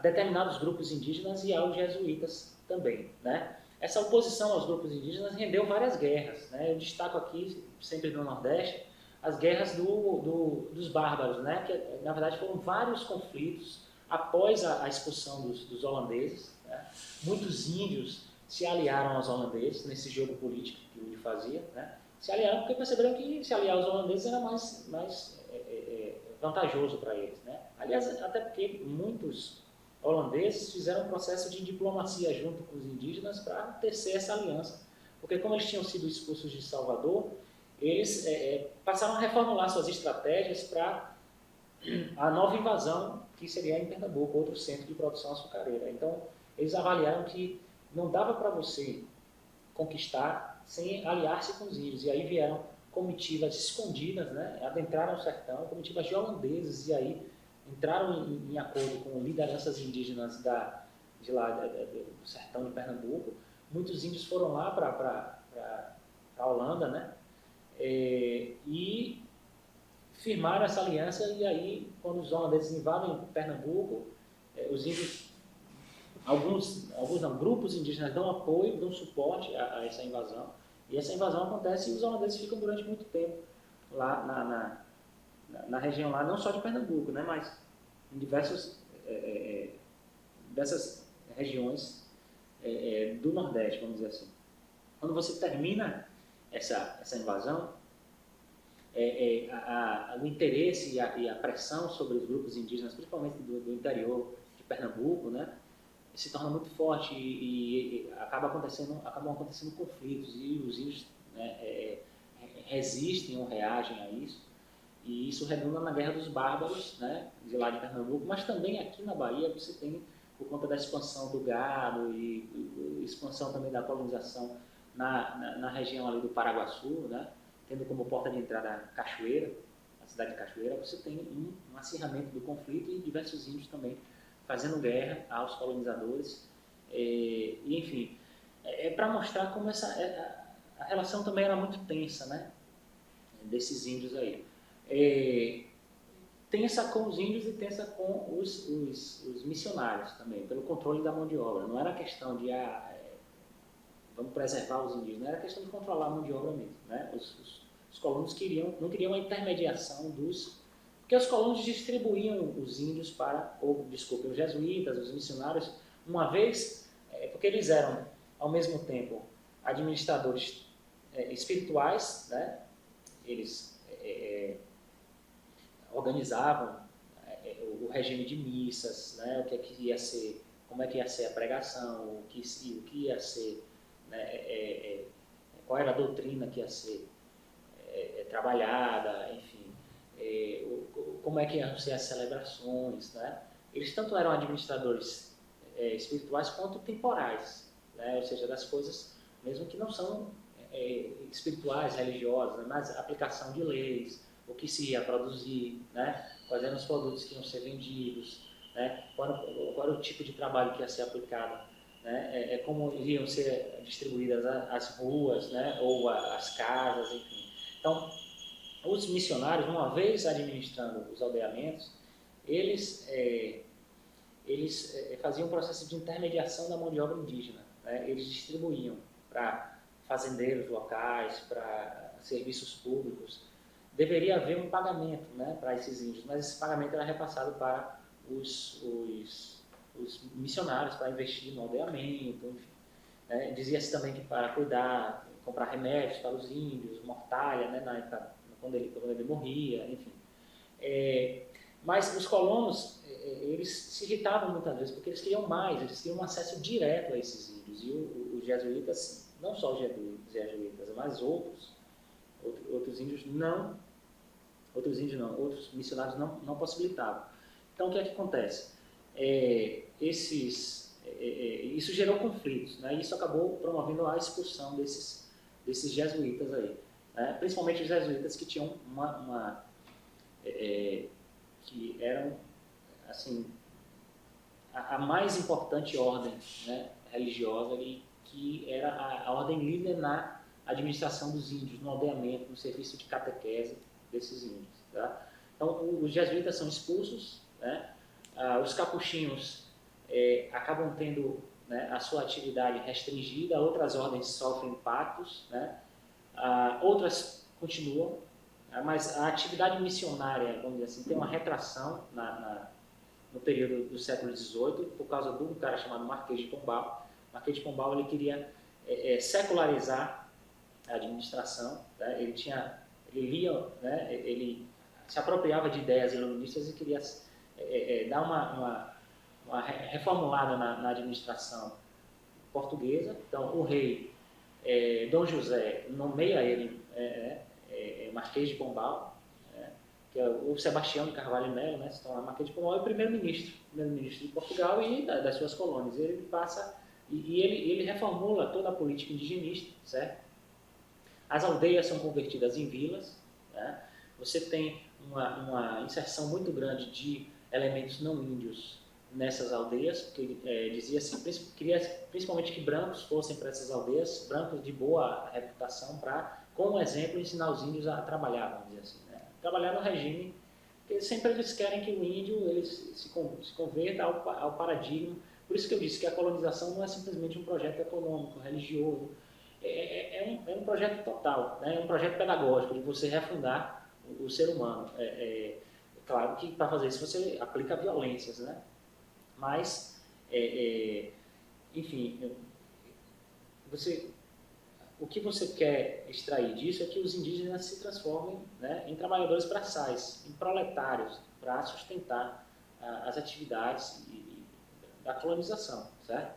determinados grupos indígenas e aos jesuítas também, né? Essa oposição aos grupos indígenas rendeu várias guerras, né? Eu destaco aqui, sempre no Nordeste, as guerras dos bárbaros, né? Que na verdade foram vários conflitos após a expulsão dos holandeses, né? Muitos índios se aliaram aos holandeses nesse jogo político que o índio fazia, né? Se aliaram porque perceberam que se aliar aos holandeses era mais vantajoso para eles, né? Aliás, até porque muitos holandeses fizeram um processo de diplomacia junto com os indígenas para tecer essa aliança, porque como eles tinham sido expulsos de Salvador, eles passaram a reformular suas estratégias para a nova invasão, que seria em Pernambuco, outro centro de produção açucareira. Então, eles avaliaram que não dava para você conquistar sem aliar-se com os índios, e aí vieram comitivas escondidas, né? Adentraram o sertão, comitivas de holandeses, e aí entraram em acordo com lideranças indígenas de lá, do sertão de Pernambuco. Muitos índios foram lá para a Holanda, né? E firmaram essa aliança, e aí, quando os holandeses invadem Pernambuco, os índios, alguns não, grupos indígenas dão apoio, dão suporte a essa invasão, e essa invasão acontece e os holandeses ficam durante muito tempo lá na região lá, não só de Pernambuco, né, mas em dessas regiões do Nordeste, vamos dizer assim. Quando você termina essa invasão, o interesse e a pressão sobre os grupos indígenas, principalmente do interior de Pernambuco, né, se torna muito forte e acabam acontecendo conflitos e os índios, né, resistem ou reagem a isso, e isso redunda na Guerra dos Bárbaros, né, de lá de Pernambuco, mas também aqui na Bahia você tem, por conta da expansão do gado e expansão também da colonização na região ali do Paraguaçu, né, tendo como porta de entrada Cachoeira, a cidade de Cachoeira, você tem um acirramento do conflito e diversos índios também fazendo guerra aos colonizadores, e enfim, para mostrar como a relação também era muito tensa, né, desses índios aí. Tensa com os índios e tensa com os missionários também, pelo controle da mão de obra. Não era questão de vamos preservar os indígenas, não era questão de controlar a mão de obra mesmo, né? Os colonos não queriam a intermediação porque os colonos distribuíam os índios os jesuítas, os missionários, uma vez, porque eles eram, ao mesmo tempo, administradores espirituais, né? Eles organizavam o regime de missas, né? O que ia ser, como é que ia ser a pregação, o que ia ser, né? Qual era a doutrina que ia ser trabalhada, enfim, como é que iam ser as celebrações, né? Eles tanto eram administradores espirituais quanto temporais, né? Ou seja, das coisas, mesmo que não são espirituais, religiosas, né? Mas a aplicação de leis, o que se ia produzir, né? Quais eram os produtos que iam ser vendidos, né? Qual era o tipo de trabalho que ia ser aplicado, né? Como iriam ser distribuídas as ruas, né? Ou as casas, enfim. Então, os missionários, uma vez administrando os aldeamentos, eles faziam um processo de intermediação da mão de obra indígena, né? Eles distribuíam para fazendeiros locais, para serviços públicos. Deveria haver um pagamento, né, para esses índios, mas esse pagamento era repassado para os missionários, para investir no aldeamento, enfim. Dizia-se também que para cuidar, comprar remédios para os índios, mortalha, né, na época, quando ele morria, enfim. Mas os colonos, eles se irritavam muitas vezes, porque eles queriam mais, eles queriam um acesso direto a esses índios. E os jesuítas, não só os jesuítas, mas outros índios não, outros missionários não possibilitavam. Então, o que é que acontece? Isso gerou conflitos, né? Isso acabou promovendo a expulsão desses jesuítas aí, né? Principalmente os jesuítas que tinham que eram, assim, a mais importante ordem, né, religiosa, que era a ordem líder na administração dos índios, no aldeamento, no serviço de catequese desses índios. Tá? Então, os jesuítas são expulsos, né? Os capuchinhos acabam tendo, né, a sua atividade restringida, outras ordens sofrem impactos, né? Outras continuam, mas a atividade missionária, vamos dizer assim, tem uma retração no período do século XVIII, por causa de um cara chamado Marquês de Pombal. Marquês de Pombal, ele queria secularizar a administração, né? Ele lia, né? Ele se apropriava de ideias iluministas e queria dar uma reformulada na administração portuguesa. Então, o rei Dom José nomeia ele Marquês de Pombal, né? Que é o Sebastião de Carvalho e Melo, né? Se torna Marquês de Pombal, é o primeiro-ministro de Portugal e das suas colônias. Ele passa e ele reformula toda a política indigenista, certo? As aldeias são convertidas em vilas, né? Você tem uma inserção muito grande de elementos não índios nessas aldeias, porque dizia-se principalmente que brancos fossem para essas aldeias, brancos de boa reputação, para, como exemplo, ensinar os índios a trabalhar, vamos dizer assim, né? Trabalhar no regime, porque sempre eles querem que o índio se converta ao paradigma. Por isso que eu disse que a colonização não é simplesmente um projeto econômico, religioso, é um projeto total, né? É um projeto pedagógico de você refundar o ser humano. Claro que para fazer isso você aplica violências, né? Mas, enfim, o que você quer extrair disso é que os indígenas se transformem, né, em trabalhadores braçais, em proletários, para sustentar as atividades da colonização, certo?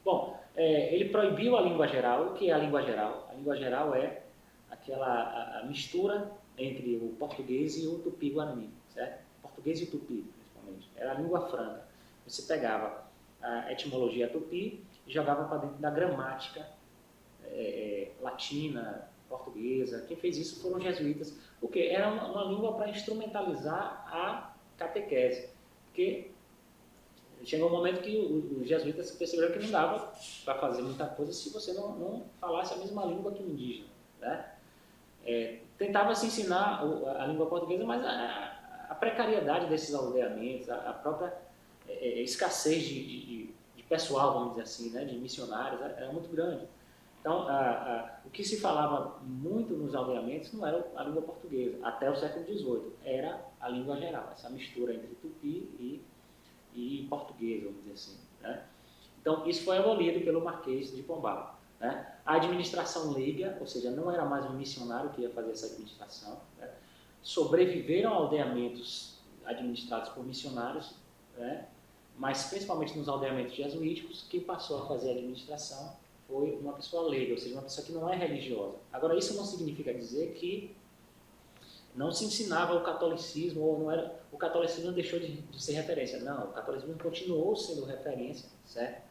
Bom, ele proibiu a língua geral. O que é a língua geral? A língua geral é aquela a mistura entre o português e o tupi-guarani, certo? Português e o tupi, principalmente. Era a língua franca. Você pegava a etimologia tupi e jogava para dentro da gramática latina, portuguesa. Quem fez isso foram os jesuítas, porque era uma língua para instrumentalizar a catequese. Porque chegou um momento que os jesuítas perceberam que não dava para fazer muita coisa se você não falasse a mesma língua que o indígena, né? Tentava-se ensinar a língua portuguesa, mas a precariedade desses aldeamentos, a própria escassez de pessoal, vamos dizer assim, né, de missionários, era muito grande. Então, o que se falava muito nos aldeamentos não era a língua portuguesa, até o século XVIII, era a língua geral, essa mistura entre tupi e português, vamos dizer assim, né? Então, isso foi abolido pelo Marquês de Pombal, né? A administração leiga, ou seja, não era mais um missionário que ia fazer essa administração, né? Sobreviveram aldeamentos administrados por missionários, né? Mas principalmente nos aldeamentos jesuíticos, quem passou a fazer a administração foi uma pessoa leiga, ou seja, uma pessoa que não é religiosa. Agora, isso não significa dizer que não se ensinava o catolicismo, ou não era, o catolicismo não deixou de ser referência. Não, o catolicismo continuou sendo referência, certo?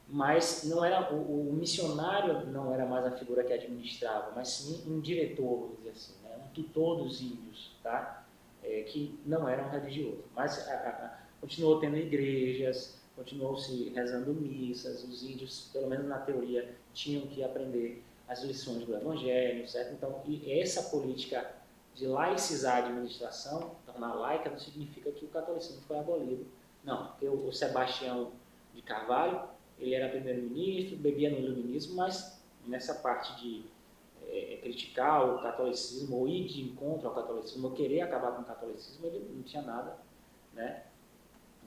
Mas não era, o missionário não era mais a figura que administrava, mas sim um diretor, vamos dizer assim, né? Um tutor dos índios, tá? Que não eram religiosos. Mas continuou tendo igrejas, continuou-se rezando missas, os índios, pelo menos na teoria, tinham que aprender as lições do Evangelho, certo? Então, e essa política de laicizar a administração, tornar laica, não significa que o catolicismo foi abolido. Não, porque o Sebastião de Carvalho, ele era primeiro-ministro, bebia no iluminismo, mas nessa parte de criticar o catolicismo, ou ir de encontro ao catolicismo, ou querer acabar com o catolicismo, ele não tinha nada, né?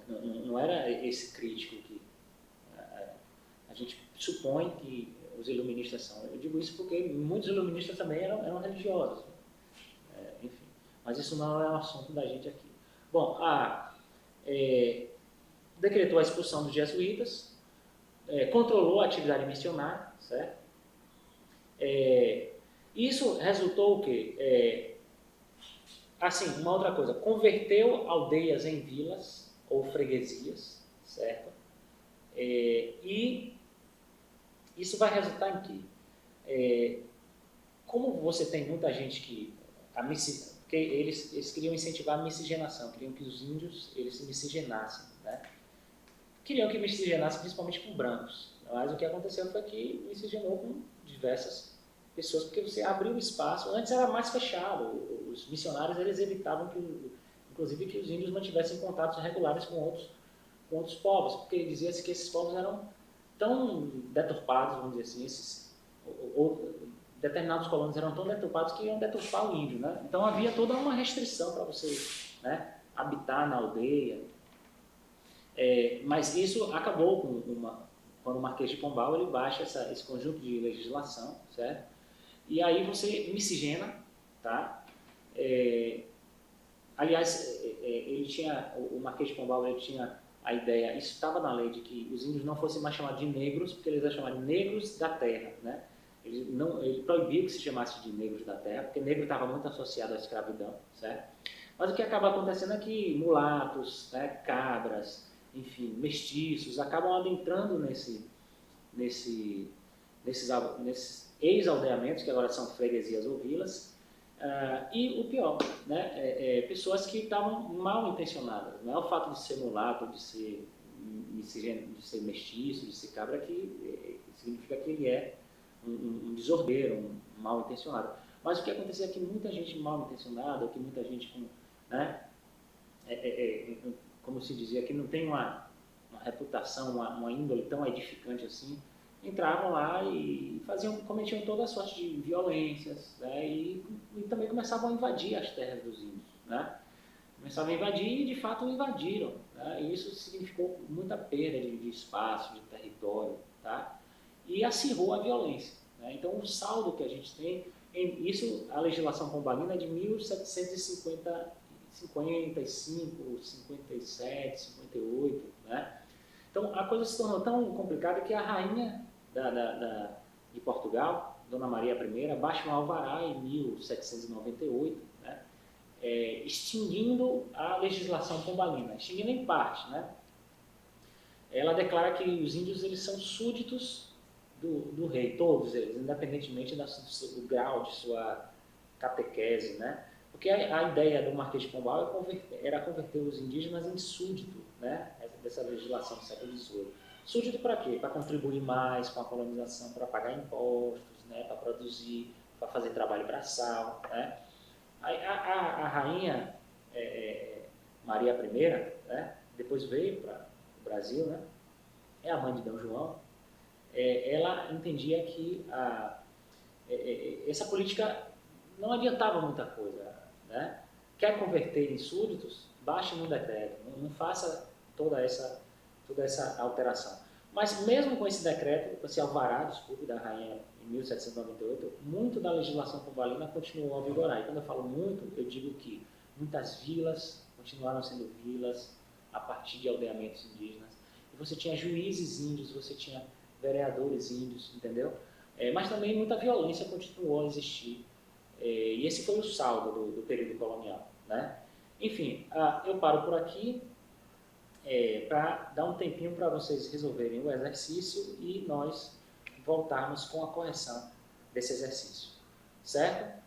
Não era esse crítico que a gente supõe que os iluministas são. Eu digo isso porque muitos iluministas também eram religiosos. Enfim, mas isso não é um assunto da gente aqui. Bom, decretou a expulsão dos jesuítas, controlou a atividade missionária, certo? Isso resultou o quê? Assim, uma outra coisa, converteu aldeias em vilas ou freguesias, certo? E isso vai resultar em quê? Como você tem muita gente que... porque eles queriam incentivar a miscigenação, queriam que os índios eles se miscigenassem, né? Queriam que miscigenassem principalmente com brancos, mas o que aconteceu foi que miscigenou com diversas pessoas, porque você abriu espaço, antes era mais fechado, os missionários eles evitavam inclusive que os índios mantivessem contatos regulares com outros povos, porque dizia-se que esses povos eram tão deturpados, vamos dizer assim, determinados colonos eram tão deturpados que iam deturpar o índio, né? Então havia toda uma restrição para você, né, habitar na aldeia. Mas isso acabou quando o Marquês de Pombal ele baixa esse conjunto de legislação, certo? E aí você miscigena, tá? Aliás, o Marquês de Pombal ele tinha a ideia, isso estava na lei, de que os índios não fossem mais chamados de negros, porque eles eram chamados de negros da terra, né? Ele proibiu que se chamasse de negros da terra, porque negro estava muito associado à escravidão, certo? Mas o que acaba acontecendo é que mulatos, né, cabras, enfim, mestiços, acabam adentrando nesses ex-aldeamentos, que agora são freguesias ou vilas, e o pior, né, pessoas que estavam mal intencionadas. Não é o fato de ser mulato, de ser mestiço, de ser cabra, que significa que ele é um desordeiro, um mal intencionado. Mas o que acontecia é que muita gente mal intencionada, ou que muita gente com, né, como se dizia, que não tem uma reputação, uma índole tão edificante assim, entravam lá e cometiam toda a sorte de violências, né, e também começavam a invadir as terras dos índios, né? Começavam a invadir e de fato invadiram, né? E isso significou muita perda de espaço, de território, tá? E acirrou a violência, né? Então o saldo que a gente tem, a legislação pombalina é de 1755, 55, 57, 58, né? Então, a coisa se tornou tão complicada que a rainha de Portugal, Dona Maria I, baixa um alvará em 1798, né? Extinguindo a legislação pombalina, extinguindo em parte, né? Ela declara que os índios eles são súditos do rei, todos eles, independentemente do grau de sua catequese, né? Porque a ideia do Marquês de Pombal era converter os indígenas em súdito, né? Dessa legislação do século XVIII. Súdito para quê? Para contribuir mais com a colonização, para pagar impostos, né? Para produzir, para fazer trabalho braçal, né? A rainha Maria I, né? Depois veio para o Brasil, né? É a mãe de Dom João. Ela entendia que essa política não adiantava muita coisa, né? Quer converter em súditos? Baixe no decreto, não faça toda essa alteração. Mas mesmo com esse decreto, com esse alvará, desculpe, da rainha em 1798, muito da legislação pombalina continuou a vigorar. E quando eu falo muito, eu digo que muitas vilas continuaram sendo vilas a partir de aldeamentos indígenas. E você tinha juízes índios, você tinha vereadores índios, entendeu? Mas também muita violência continuou a existir. E esse foi o saldo do período colonial, né? Enfim, eu paro por aqui para dar um tempinho para vocês resolverem o exercício e nós voltarmos com a correção desse exercício, certo?